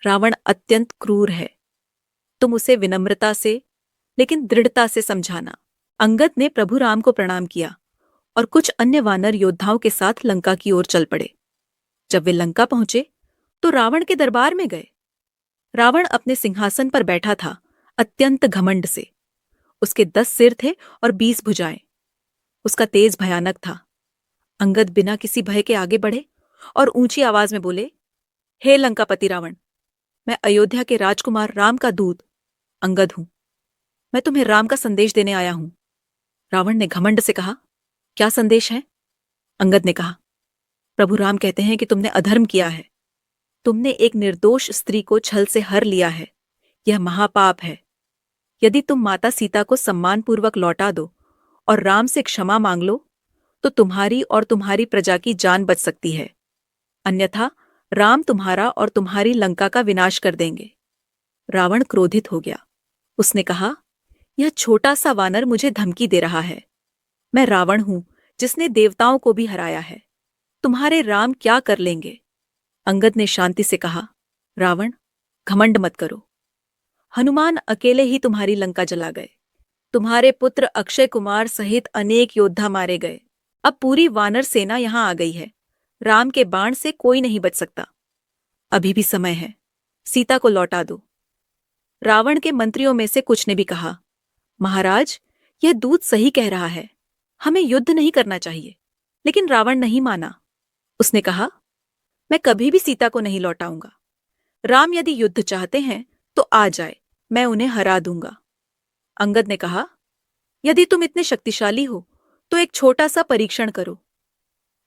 रावण अत्यंत क्रूर है। तुम उसे विनम्रता से लेकिन दृढ़ता से समझाना। अंगद ने प्रभु राम को प्रणाम किया और कुछ अन्य वानर योद्धाओं के साथ लंका की ओर चल पड़े। जब वे लंका पहुंचे तो रावण के दरबार में गए। रावण अपने सिंहासन पर बैठा था, अत्यंत घमंड से। उसके 10 सिर थे और 20 भुजाएं। उसका तेज भयानक था। अंगद बिना किसी भय के आगे बढ़े और ऊंची आवाज में बोले, हे लंकापति रावण, मैं अयोध्या के राजकुमार राम का दूत अंगद हूं। मैं तुम्हें राम का संदेश देने आया हूं। रावण ने घमंड से कहा। क्या संदेश है? अंगद ने कहा। प्रभु राम कहते हैं कि तुमने अधर्म किया है। तुमने एक निर्दोष स्त्री को छल से हर लिया है। यह महापाप है। यदि तुम माता सीता को सम्मानपूर्वक लौटा दो और राम से क्षमा मांग लो तो तुम्हारी और तुम्हारी प्रजा की जान बच सकती है, अन्यथा राम तुम्हारा और तुम्हारी लंका का विनाश कर देंगे। रावण क्रोधित हो गया। उसने कहा, यह छोटा सा वानर मुझे धमकी दे रहा है। मैं रावण हूं जिसने देवताओं को भी हराया है। तुम्हारे राम क्या कर लेंगे? अंगद ने शांति से कहा, रावण, घमंड मत करो। हनुमान अकेले ही तुम्हारी लंका जला गए। तुम्हारे पुत्र अक्षय कुमार सहित अनेक योद्धा मारे गए। अब पूरी वानर सेना यहां आ गई है। राम के बाण से कोई नहीं बच सकता। अभी भी समय है। सीता को लौटा दो। रावण के मंत्रियों में से कुछ ने भी कहा, महाराज, यह दूत सही कह रहा है। हमें युद्ध नहीं करना चाहिए। लेकिन रावण नहीं माना। उसने कहा, मैं कभी भी सीता को नहीं लौटाऊंगा। राम यदि युद्ध चाहते हैं तो आ जाए, मैं उन्हें हरा दूंगा। अंगद ने कहा, यदि तुम इतने शक्तिशाली हो तो एक छोटा सा परीक्षण करो।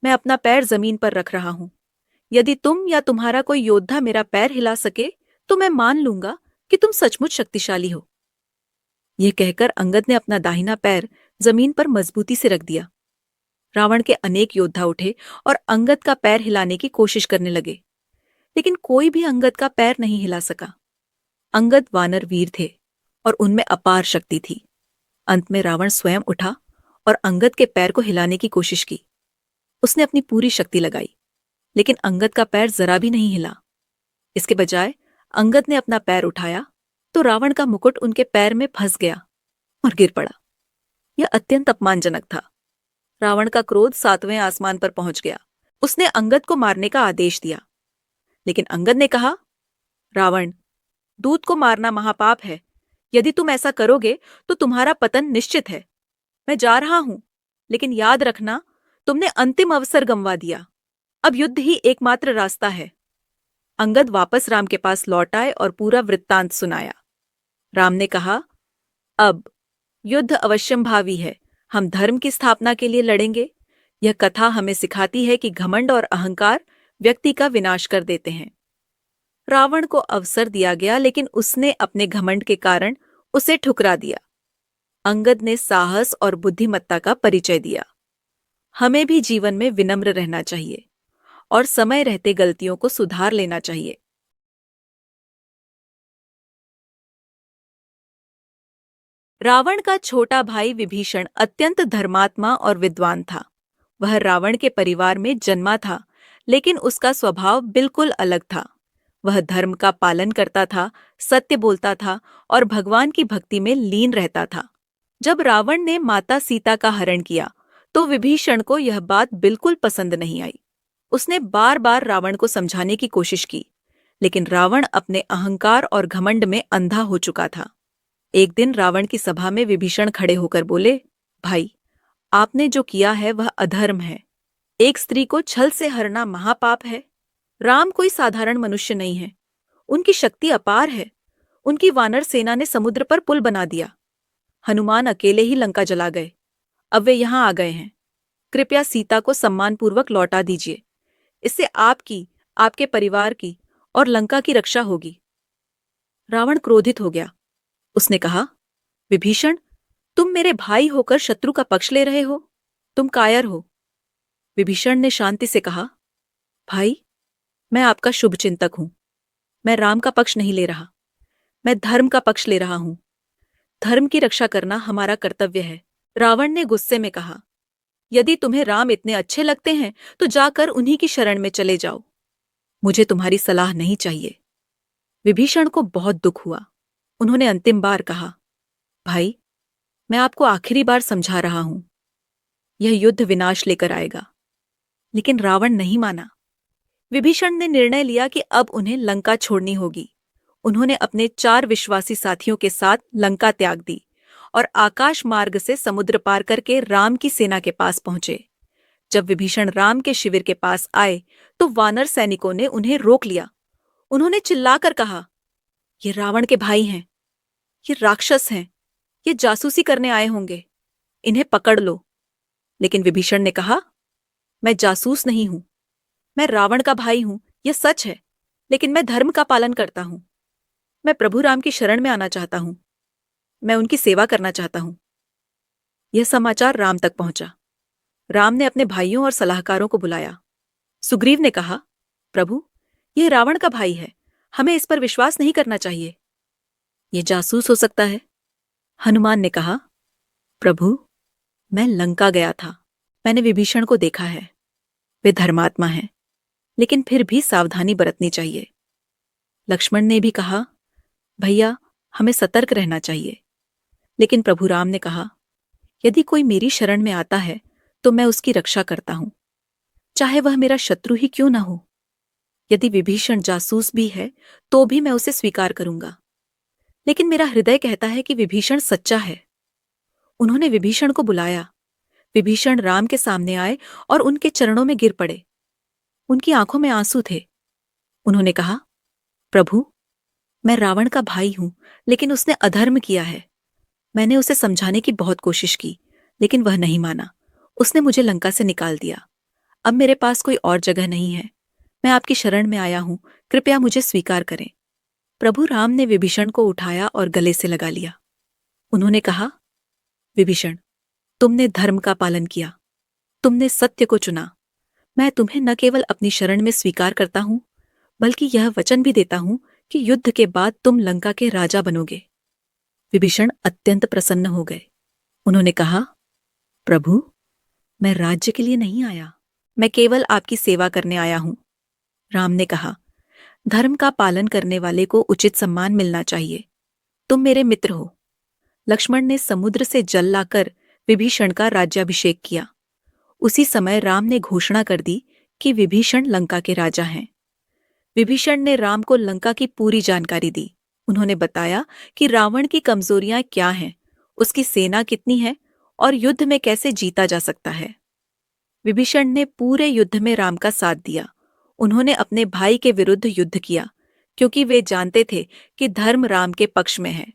मैं अपना पैर जमीन पर रख रहा हूं। यदि तुम या तुम्हारा कोई योद्धा मेरा पैर हिला सके तो मैं मान लूंगा कि तुम सचमुच शक्तिशाली हो। यह कहकर अंगद ने अपना दाहिना पैर जमीन पर मजबूती से रख दिया। रावण के अनेक योद्धा उठे और अंगद का पैर हिलाने की कोशिश करने लगे, लेकिन कोई भी अंगद का पैर नहीं हिला सका। अंगद वानर वीर थे और उनमें अपार शक्ति थी। अंत में रावण स्वयं उठा और अंगद के पैर को हिलाने की कोशिश की। उसने अपनी पूरी शक्ति लगाई, लेकिन अंगद का पैर जरा भी नहीं हिला। इसके बजाय अंगद ने अपना पैर उठाया तो रावण का मुकुट उनके पैर में फंस गया और गिर पड़ा। यह अत्यंत अपमानजनक था। रावण का क्रोध 7वें आसमान पर पहुंच गया। उसने अंगद को मारने का आदेश दिया, लेकिन अंगद ने कहा, रावण, दूत को मारना महापाप है। यदि तुम ऐसा करोगे तो तुम्हारा पतन निश्चित है। मैं जा रहा हूं, लेकिन याद रखना, तुमने अंतिम अवसर गंवा दिया। अब युद्ध ही एकमात्र रास्ता है। अंगद वापस राम के पास लौट आए और पूरा वृत्तांत सुनाया। राम ने कहा, अब युद्ध अवश्यंभावी है। हम धर्म की स्थापना के लिए लड़ेंगे। यह कथा हमें सिखाती है कि घमंड और अहंकार व्यक्ति का विनाश कर देते हैं। रावण को अवसर दिया गया, लेकिन उसने अपने घमंड के कारण उसे ठुकरा दिया। अंगद ने साहस और बुद्धिमत्ता का परिचय दिया। हमें भी जीवन में विनम्र रहना चाहिए और समय रहते गलतियों को सुधार लेना चाहिए। रावण का छोटा भाई विभीषण अत्यंत धर्मात्मा और विद्वान था। वह रावण के परिवार में जन्मा था, लेकिन उसका स्वभाव बिल्कुल अलग था। वह धर्म का पालन करता था, सत्य बोलता था और भगवान की भक्ति में लीन रहता था। जब रावण ने माता सीता का हरण किया तो विभीषण को यह बात बिल्कुल पसंद नहीं आई। उसने बार बार रावण को समझाने की कोशिश की, लेकिन रावण अपने अहंकार और घमंड में अंधा हो चुका था। एक दिन रावण की सभा में विभीषण खड़े होकर बोले, भाई, आपने जो किया है वह अधर्म है। एक स्त्री को छल से हरना महापाप है। राम कोई साधारण मनुष्य नहीं है। उनकी शक्ति अपार है। उनकी वानर सेना ने समुद्र पर पुल बना दिया। हनुमान अकेले ही लंका जला गए। अब वे यहां आ गए हैं। कृपया सीता को सम्मानपूर्वक लौटा दीजिए। इससे आपकी, आपके परिवार की और लंका की रक्षा होगी। रावण क्रोधित हो गया। उसने कहा, विभीषण, तुम मेरे भाई होकर शत्रु का पक्ष ले रहे हो। तुम कायर हो। विभीषण ने शांति से कहा, भाई, मैं आपका शुभचिंतक हूं। मैं राम का पक्ष नहीं ले रहा। मैं धर्म का पक्ष ले रहा हूं। धर्म की रक्षा करना हमारा कर्तव्य है। रावण ने गुस्से में कहा, यदि तुम्हें राम इतने अच्छे लगते हैं तो जाकर उन्हीं की शरण में चले जाओ। मुझे तुम्हारी सलाह नहीं चाहिए। विभीषण को बहुत दुख हुआ। उन्होंने अंतिम बार कहा, भाई, मैं आपको आखिरी बार समझा रहा हूं। यह युद्ध विनाश लेकर आएगा। लेकिन रावण नहीं माना। विभीषण ने निर्णय लिया कि अब उन्हें लंका छोड़नी होगी। उन्होंने अपने 4 विश्वासी साथियों के साथ लंका त्याग दी और आकाश मार्ग से समुद्र पार करके राम की सेना के पास पहुंचे। जब विभीषण राम के शिविर के पास आए तो वानर सैनिकों ने उन्हें रोक लिया। उन्होंने चिल्लाकर कहा, ये रावण के भाई हैं। ये राक्षस हैं। ये जासूसी करने आए होंगे, इन्हें पकड़ लो। लेकिन विभीषण ने कहा, मैं जासूस नहीं हूं। मैं रावण का भाई हूं, यह सच है, लेकिन मैं धर्म का पालन करता हूं। मैं प्रभु राम की शरण में आना चाहता हूं। मैं उनकी सेवा करना चाहता हूं। यह समाचार राम तक पहुंचा। राम ने अपने भाइयों और सलाहकारों को बुलाया। सुग्रीव ने कहा, प्रभु, यह रावण का भाई है, हमें इस पर विश्वास नहीं करना चाहिए। यह जासूस हो सकता है। हनुमान ने कहा, प्रभु, मैं लंका गया था। मैंने विभीषण को देखा है। वे धर्मात्मा हैं, लेकिन फिर भी सावधानी बरतनी चाहिए। लक्ष्मण ने भी कहा, भैया, हमें सतर्क रहना चाहिए। लेकिन प्रभु राम ने कहा, यदि कोई मेरी शरण में आता है तो मैं उसकी रक्षा करता हूं, चाहे वह मेरा शत्रु ही क्यों न हो। यदि विभीषण जासूस भी है तो भी मैं उसे स्वीकार करूंगा। लेकिन मेरा हृदय कहता है कि विभीषण सच्चा है। उन्होंने विभीषण को बुलाया। विभीषण राम के सामने आए और उनके चरणों में गिर पड़े। उनकी आंखों में आंसू थे। उन्होंने कहा, प्रभु, मैं रावण का भाई हूं, लेकिन उसने अधर्म किया है। मैंने उसे समझाने की बहुत कोशिश की, लेकिन वह नहीं माना। उसने मुझे लंका से निकाल दिया। अब मेरे पास कोई और जगह नहीं है। मैं आपकी शरण में आया हूं, कृपया मुझे स्वीकार करें। प्रभु राम ने विभीषण को उठाया और गले से लगा लिया। उन्होंने कहा, विभीषण, तुमने धर्म का पालन किया। तुमने सत्य को चुना। मैं तुम्हें न केवल अपनी शरण में स्वीकार करता हूं, बल्कि यह वचन भी देता हूं कि युद्ध के बाद तुम लंका के राजा बनोगे। विभीषण अत्यंत प्रसन्न हो गए। उन्होंने कहा, प्रभु, मैं राज्य के लिए नहीं आया। मैं केवल आपकी सेवा करने आया हूं। राम ने कहा, धर्म का पालन करने वाले को उचित सम्मान मिलना चाहिए। तुम मेरे मित्र हो। लक्ष्मण ने समुद्र से जल लाकर विभीषण का राज्याभिषेक किया। उसी समय राम ने घोषणा कर दी कि विभीषण लंका के राजा हैं। विभीषण ने राम को लंका की पूरी जानकारी दी। उन्होंने बताया कि रावण की कमजोरियां क्या हैं, उसकी सेना कितनी है और युद्ध में कैसे जीता जा सकता है। विभीषण ने पूरे युद्ध में राम का साथ दिया। उन्होंने अपने भाई के विरुद्ध युद्ध किया, क्योंकि वे जानते थे कि धर्म राम के पक्ष में है।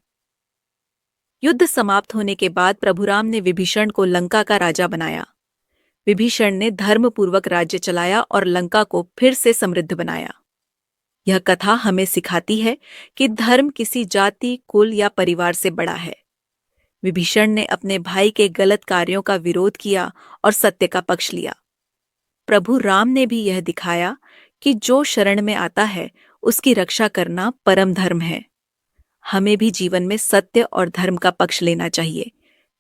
युद्ध समाप्त होने के बाद प्रभु राम ने विभीषण को लंका का राजा बनाया। विभीषण ने धर्मपूर्वक राज्य चलाया और लंका को फिर से समृद्ध बनाया। यह कथा हमें सिखाती है कि धर्म किसी जाति, कुल या परिवार से बड़ा है। विभीषण ने अपने भाई के गलत कार्यों का विरोध किया और सत्य का पक्ष लिया। प्रभु राम ने भी यह दिखाया कि जो शरण में आता है उसकी रक्षा करना परम धर्म है। हमें भी जीवन में सत्य और धर्म का पक्ष लेना चाहिए,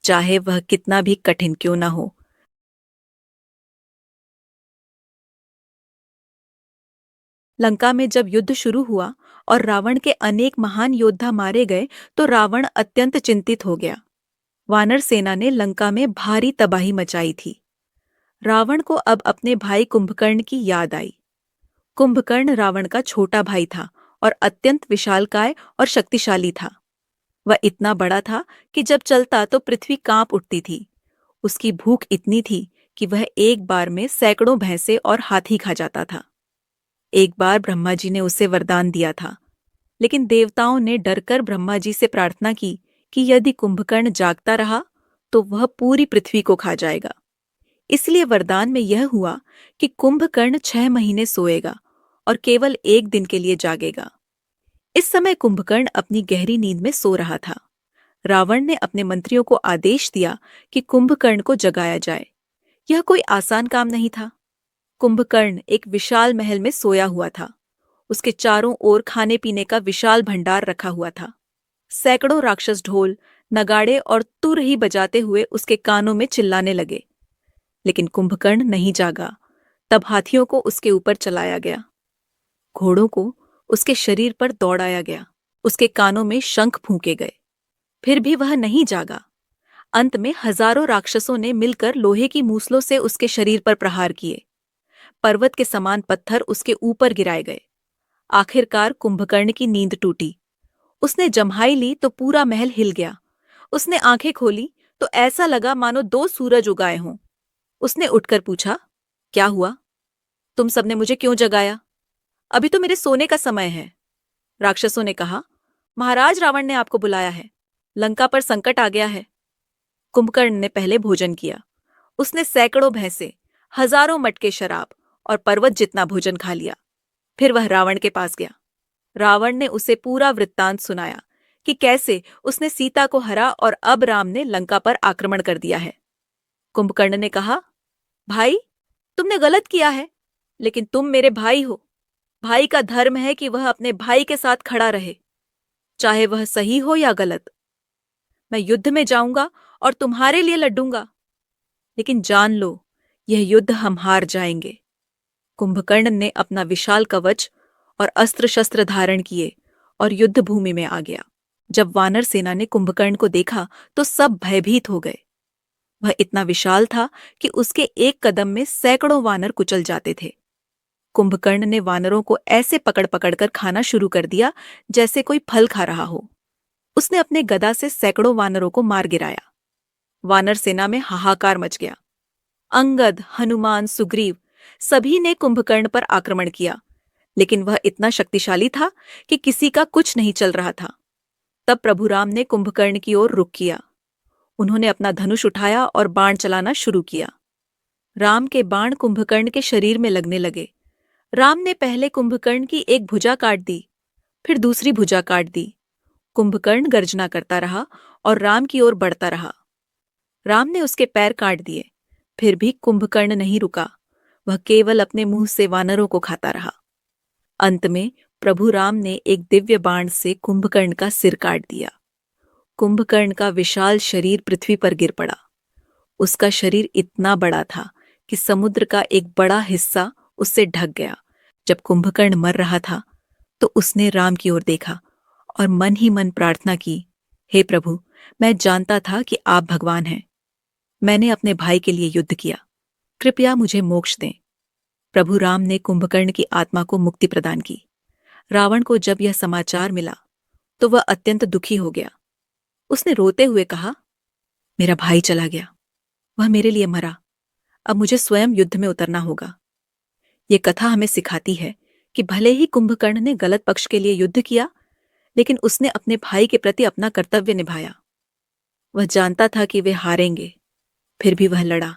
चाहे वह कितना भी कठिन क्यों न हो। लंका में जब युद्ध शुरू हुआ और रावण के अनेक महान योद्धा मारे गए तो रावण अत्यंत चिंतित हो गया। वानर सेना ने लंका में भारी तबाही मचाई थी। रावण को अब अपने भाई कुंभकर्ण की याद आई। कुंभकर्ण रावण का छोटा भाई था और अत्यंत विशालकाय और शक्तिशाली था। वह इतना बड़ा था कि जब चलता तो पृथ्वी कांप उठती थी। उसकी भूख इतनी थी कि वह एक बार में सैकड़ों भैंसे और हाथी खा जाता था। एक बार ब्रह्मा जी ने उसे वरदान दिया था, लेकिन देवताओं ने डरकर ब्रह्मा जी से प्रार्थना की कि यदि कुंभकर्ण जागता रहा तो वह पूरी पृथ्वी को खा जाएगा। इसलिए वरदान में यह हुआ कि कुंभकर्ण 6 महीने सोएगा और केवल 1 दिन के लिए जागेगा। इस समय कुंभकर्ण अपनी गहरी नींद में सो रहा था। रावण ने अपने मंत्रियों को आदेश दिया कि कुंभकर्ण को जगाया जाए। यह कोई आसान काम नहीं था। कुंभकर्ण एक विशाल महल में सोया हुआ था। उसके चारों ओर खाने पीने का विशाल भंडार रखा हुआ था। सैकड़ों राक्षस ढोल, नगाड़े और तुरही बजाते हुए उसके कानों में चिल्लाने लगे। लेकिन कुंभकर्ण नहीं जागा। तब हाथियों को उसके ऊपर चलाया गया। घोड़ों को उसके शरीर पर दौड़ाया गया। उसके कानों में शंख फूंके गए। फिर भी वह नहीं जागा। अंत में हजारों राक्षसों ने मिलकर लोहे की मूसलों से उसके शरीर पर प्रहार किए। पर्वत के समान पत्थर उसके ऊपर गिराए गए। आखिरकार कुंभकर्ण की नींद टूटी। उसने जम्हाई ली तो पूरा महल हिल गया। उसने आंखें खोली तो ऐसा लगा मानो 2 सूरज उगाए हों। उसने उठकर पूछा, क्या हुआ? तुम सबने मुझे क्यों जगाया? अभी तो मेरे सोने का समय है। राक्षसों ने कहा, महाराज रावण ने आपको बुलाया है। लंका पर संकट आ गया है। कुंभकर्ण ने पहले भोजन किया। उसने सैकड़ों भैंसे, हजारों मटके शराब और पर्वत जितना भोजन खा लिया। फिर वह रावण के पास गया। रावण ने उसे पूरा वृत्तांत सुनाया कि कैसे उसने सीता को हरा और अब राम ने लंका पर आक्रमण कर दिया है। कुंभकर्ण ने कहा, भाई, तुमने गलत किया है, लेकिन तुम मेरे भाई हो। भाई का धर्म है कि वह अपने भाई के साथ खड़ा रहे, चाहे वह सही हो या गलत। मैं युद्ध में जाऊंगा और तुम्हारे लिए लड़ूंगा, लेकिन जान लो, यह युद्ध हम हार जाएंगे। कुंभकर्ण ने अपना विशाल कवच और अस्त्र शस्त्र धारण किए और युद्ध भूमि में आ गया। जब वानर सेना ने कुंभकर्ण को देखा तो सब भयभीत हो गए। वह इतना विशाल था कि उसके एक कदम में सैकड़ों वानर कुचल जाते थे। कुंभकर्ण ने वानरों को ऐसे पकड़ पकड़कर खाना शुरू कर दिया जैसे कोई फल खा रहा हो। उसने अपने गदा से सैकड़ों वानरों को मार गिराया। वानर सेना में हाहाकार मच गया। अंगद, हनुमान, सुग्रीव सभी ने कुंभकर्ण पर आक्रमण किया, लेकिन वह इतना शक्तिशाली था कि किसी का कुछ नहीं चल रहा था। तब प्रभु राम ने कुंभकर्ण की ओर रुख किया। उन्होंने अपना धनुष उठाया और बाण चलाना शुरू किया। राम के बाण कुंभकर्ण के शरीर में लगने लगे। राम ने पहले कुंभकर्ण की एक भुजा काट दी, फिर दूसरी भुजा काट दी। कुंभकर्ण गर्जना करता रहा और राम की ओर बढ़ता रहा। राम ने उसके पैर काट दिए, फिर भी कुंभकर्ण नहीं रुका। वह केवल अपने मुंह से वानरों को खाता रहा। अंत में प्रभु राम ने एक दिव्य बाण से कुंभकर्ण का सिर काट दिया। कुंभकर्ण का विशाल शरीर पृथ्वी पर गिर पड़ा। उसका शरीर इतना बड़ा था कि समुद्र का एक बड़ा हिस्सा उससे ढक गया। जब कुंभकर्ण मर रहा था तो उसने राम की ओर देखा और मन ही मन प्रार्थना की, हे प्रभु, मैं जानता था कि आप भगवान हैं। मैंने अपने भाई के लिए युद्ध किया, कृपया मुझे मोक्ष दें। प्रभु राम ने कुंभकर्ण की आत्मा को मुक्ति प्रदान की। रावण को जब यह समाचार मिला तो वह अत्यंत दुखी हो गया। उसने रोते हुए कहा, मेरा भाई चला गया, वह मेरे लिए मरा, अब मुझे स्वयं युद्ध में उतरना होगा। ये कथा हमें सिखाती है कि भले ही कुंभकर्ण ने गलत पक्ष के लिए युद्ध किया, लेकिन उसने अपने भाई के प्रति अपना कर्तव्य निभाया। वह जानता था कि वे हारेंगे, फिर भी वह लड़ा।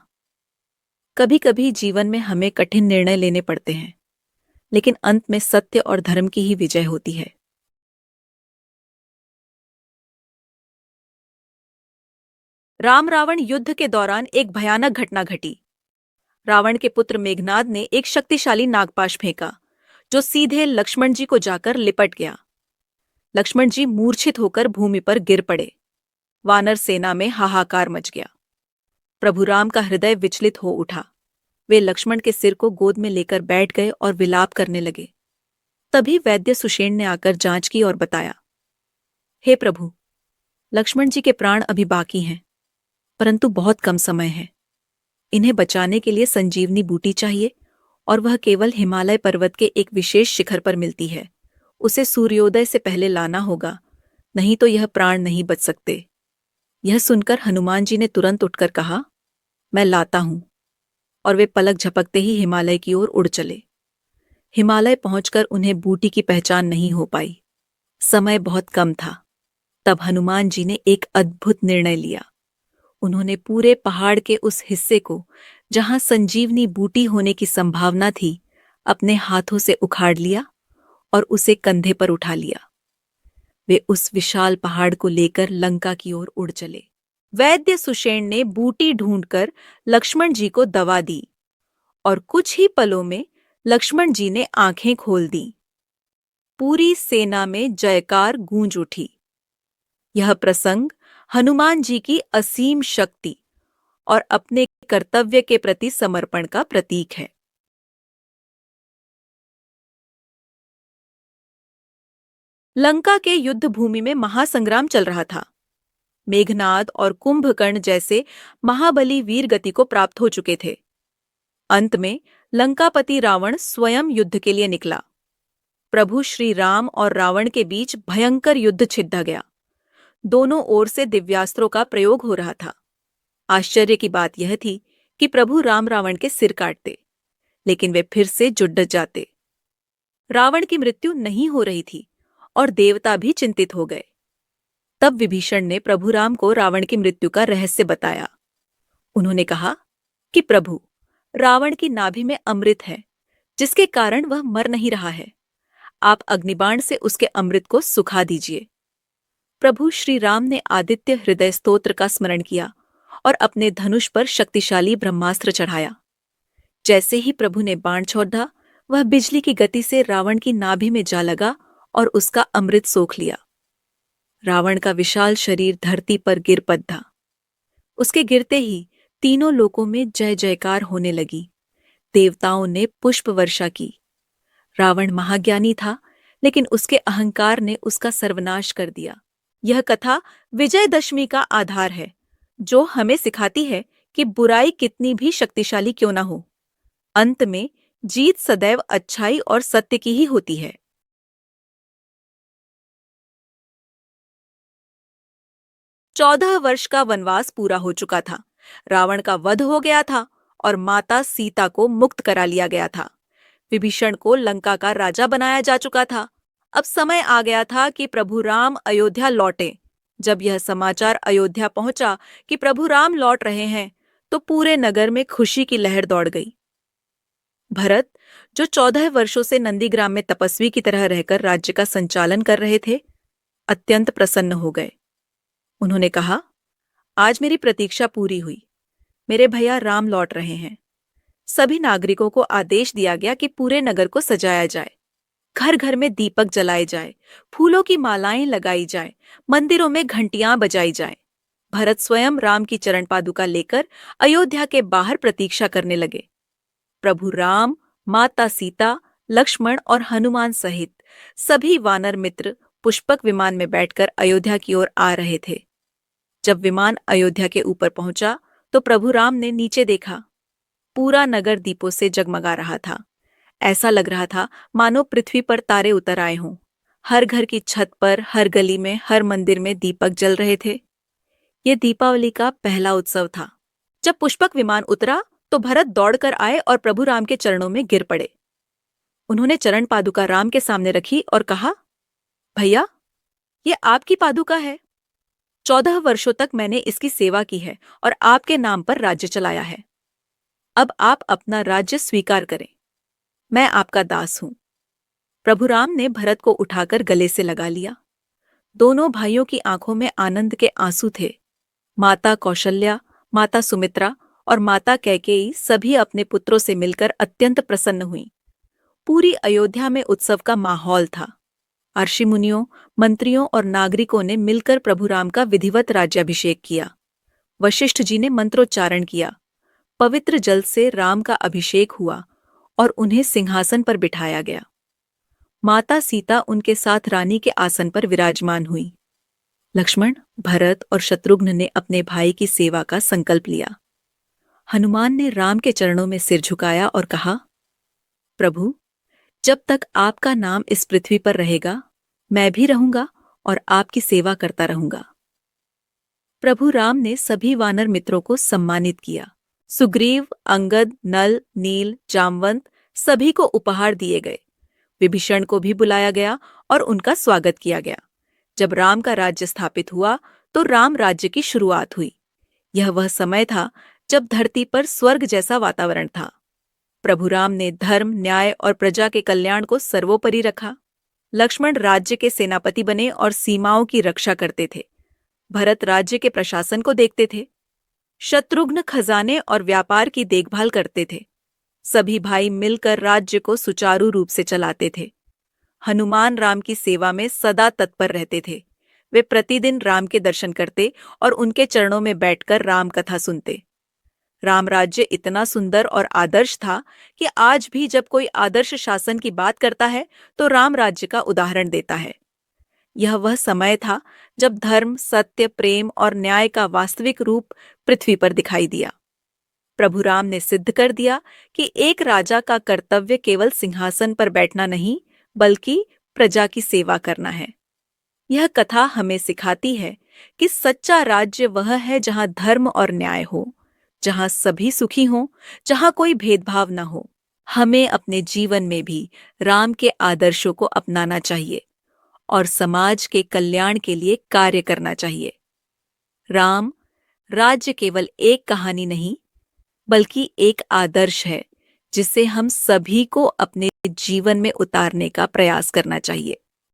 कभी कभी जीवन में हमें कठिन निर्णय लेने पड़ते हैं, लेकिन अंत में सत्य और धर्म की ही विजय होती है। राम रावण युद्ध के दौरान एक भयानक घटना घटी। रावण के पुत्र मेघनाद ने एक शक्तिशाली नागपाश फेंका, जो सीधे लक्ष्मण जी को जाकर लिपट गया। लक्ष्मण जी मूर्छित होकर भूमि पर गिर पड़े। वानर सेना में हाहाकार मच गया। प्रभु राम का हृदय विचलित हो उठा। वे लक्ष्मण के सिर को गोद में लेकर बैठ गए और विलाप करने लगे। तभी वैद्य सुषेण ने आकर जांच की और बताया, हे प्रभु, लक्ष्मण जी के प्राण अभी बाकी हैं, परंतु बहुत कम समय है। इन्हें बचाने के लिए संजीवनी बूटी चाहिए और वह केवल हिमालय पर्वत के एक विशेष शिखर पर मिलती है। उसे सूर्योदय से पहले लाना होगा, नहीं तो यह प्राण नहीं बच सकते। यह सुनकर हनुमान जी ने तुरंत उठकर कहा, मैं लाता हूं, और वे पलक झपकते ही हिमालय की ओर उड़ चले। हिमालय पहुंचकर उन्हें बूटी की पहचान नहीं हो पाई। समय बहुत कम था। तब हनुमान जी ने एक अद्भुत निर्णय लिया। उन्होंने पूरे पहाड़ के उस हिस्से को जहां संजीवनी बूटी होने की संभावना थी, अपने हाथों से उखाड़ लिया और उसे कंधे पर उठा लिया। वे उस विशाल पहाड़ को लेकर लंका की ओर उड़ चले। वैद्य सुषेण ने बूटी ढूंढकर लक्ष्मण जी को दवा दी और कुछ ही पलों में लक्ष्मण जी ने आंखें खोल दी। पूरी सेना में जयकार गूंज उठी। यह प्रसंग हनुमान जी की असीम शक्ति और अपने कर्तव्य के प्रति समर्पण का प्रतीक है। लंका के युद्ध भूमि में महासंग्राम चल रहा था। मेघनाद और कुंभकर्ण जैसे महाबली वीर गति को प्राप्त हो चुके थे। अंत में लंकापति रावण स्वयं युद्ध के लिए निकला। प्रभु श्री राम और रावण के बीच भयंकर युद्ध छिड़ गया। दोनों ओर से दिव्यास्त्रों का प्रयोग हो रहा था। आश्चर्य की बात यह थी कि प्रभु राम रावण के सिर काटते, लेकिन वे फिर से जुट जाते। रावण की मृत्यु नहीं हो रही थी और देवता भी चिंतित हो गए। तब विभीषण ने प्रभु राम को रावण की मृत्यु का रहस्य बताया। उन्होंने कहा कि प्रभु, रावण की नाभि में अमृत है, जिसके कारण वह मर नहीं रहा है। आप अग्निबाण से उसके अमृत को सुखा दीजिए। प्रभु श्री राम ने आदित्य हृदय स्तोत्र का स्मरण किया और अपने धनुष पर शक्तिशाली ब्रह्मास्त्र चढ़ाया। जैसे ही प्रभु ने बाण छोड़ा, वह बिजली की गति से रावण की नाभि में जा लगा और उसका अमृत सोख लिया। रावण का विशाल शरीर धरती पर गिर पड़ा। उसके गिरते ही तीनों लोकों में जय जयकार होने लगी। देवताओं ने पुष्प वर्षा की। रावण महाज्ञानी था, लेकिन उसके अहंकार ने उसका सर्वनाश कर दिया। यह कथा विजयदशमी का आधार है, जो हमें सिखाती है कि बुराई कितनी भी शक्तिशाली क्यों न हो, अंत में जीत सदैव अच्छाई और सत्य की ही होती है। 14 वर्ष का वनवास पूरा हो चुका था। रावण का वध हो गया था और माता सीता को मुक्त करा लिया गया था। विभीषण को लंका का राजा बनाया जा चुका था। अब समय आ गया था कि प्रभु राम अयोध्या लौटे। जब यह समाचार अयोध्या पहुंचा कि प्रभु राम लौट रहे हैं, तो पूरे नगर में खुशी की लहर दौड़ गई। भरत, जो 14 वर्षों से नंदीग्राम में तपस्वी की तरह रहकर राज्य का संचालन कर रहे थे, अत्यंत प्रसन्न हो गए। उन्होंने कहा, आज मेरी प्रतीक्षा पूरी हुई। मेरे भैया राम लौट रहे हैं। सभी नागरिकों को आदेश दिया गया कि पूरे नगर को सजाया जाए, घर घर में दीपक जलाए जाए, फूलों की मालाएं लगाई जाए, मंदिरों में घंटियां बजाई जाए। भरत स्वयं राम की चरण पादुका लेकर अयोध्या के बाहर प्रतीक्षा करने लगे। प्रभु राम, माता सीता, लक्ष्मण और हनुमान सहित सभी वानर मित्र पुष्पक विमान में बैठकर अयोध्या की ओर आ रहे थे। जब विमान अयोध्या के ऊपर पहुंचा, तो प्रभु राम ने नीचे देखा। पूरा नगर दीपों से जगमगा रहा था। ऐसा लग रहा था मानो पृथ्वी पर तारे उतर आए हों। हर घर की छत पर, हर गली में, हर मंदिर में दीपक जल रहे थे। ये दीपावली का पहला उत्सव था। जब पुष्पक विमान उतरा, तो भरत दौड़कर आए और प्रभु राम के चरणों में गिर पड़े। उन्होंने चरण पादुका राम के सामने रखी और कहा, भैया, ये आपकी पादुका है। 14 वर्षों तक मैंने इसकी सेवा की है और आपके नाम पर राज्य चलाया है। अब आप अपना राज्य स्वीकार करें। मैं आपका दास हूं। प्रभु राम ने भरत को उठाकर गले से लगा लिया। दोनों भाइयों की आंखों में आनंद के आंसू थे। माता कौशल्या, माता सुमित्रा और माता कैकेयी सभी अपने पुत्रों से मिलकर अत्यंत प्रसन्न हुईं। पूरी अयोध्या में उत्सव का माहौल था। ऋषि मुनियों, मंत्रियों और नागरिकों ने मिलकर प्रभु राम का विधिवत राज्याभिषेक किया। वशिष्ठ जी ने मंत्रोच्चारण किया। पवित्र जल से राम का अभिषेक हुआ और उन्हें सिंहासन पर बिठाया गया। माता सीता उनके साथ रानी के आसन पर विराजमान हुई। लक्ष्मण, भरत और शत्रुघ्न ने अपने भाई की सेवा का संकल्प लिया। हनुमान ने राम के चरणों में सिर झुकाया और कहा, प्रभु, जब तक आपका नाम इस पृथ्वी पर रहेगा, मैं भी रहूंगा और आपकी सेवा करता रहूंगा। प्रभु राम ने सभी वानर मित्रों को सम्मानित किया। सुग्रीव, अंगद, नल, नील, जामवंत सभी को उपहार दिए गए। विभीषण को भी बुलाया गया और उनका स्वागत किया गया। जब राम का राज्य स्थापित हुआ, तो राम राज्य की शुरुआत हुई। यह वह समय था जब धरती पर स्वर्ग जैसा वातावरण था। प्रभु राम ने धर्म, न्याय और प्रजा के कल्याण को सर्वोपरि रखा। लक्ष्मण राज्य के सेनापति बने और सीमाओं की रक्षा करते थे। भरत राज्य के प्रशासन को देखते थे। शत्रुघ्न खजाने और व्यापार की देखभाल करते थे। सभी भाई मिलकर राज्य को सुचारू रूप से चलाते थे। हनुमान राम की सेवा में सदा तत्पर रहते थे। वे प्रतिदिन राम के दर्शन करते और उनके चरणों में बैठकर राम कथा सुनते। राम राज्य इतना सुंदर और आदर्श था कि आज भी जब कोई आदर्श शासन की बात करता है, तो राम राज्य का उदाहरण देता है। यह वह समय था जब धर्म, सत्य, प्रेम और न्याय का वास्तविक रूप पृथ्वी पर दिखाई दिया। प्रभु राम ने सिद्ध कर दिया कि एक राजा का कर्तव्य केवल सिंहासन पर बैठना नहीं, बल्कि प्रजा की सेवा करना है। यह कथा हमें सिखाती है कि सच्चा राज्य वह है जहां धर्म और न्याय हो, जहां सभी सुखी हों, जहां कोई भेदभाव न हो। हमें अपने जीवन में भी राम के आदर्शों को अपनाना चाहिए और समाज के कल्याण के लिए कार्य करना चाहिए। राम राज्य केवल एक कहानी नहीं, बल्कि एक आदर्श है जिसे हम सभी को अपने जीवन में उतारने का प्रयास करना चाहिए।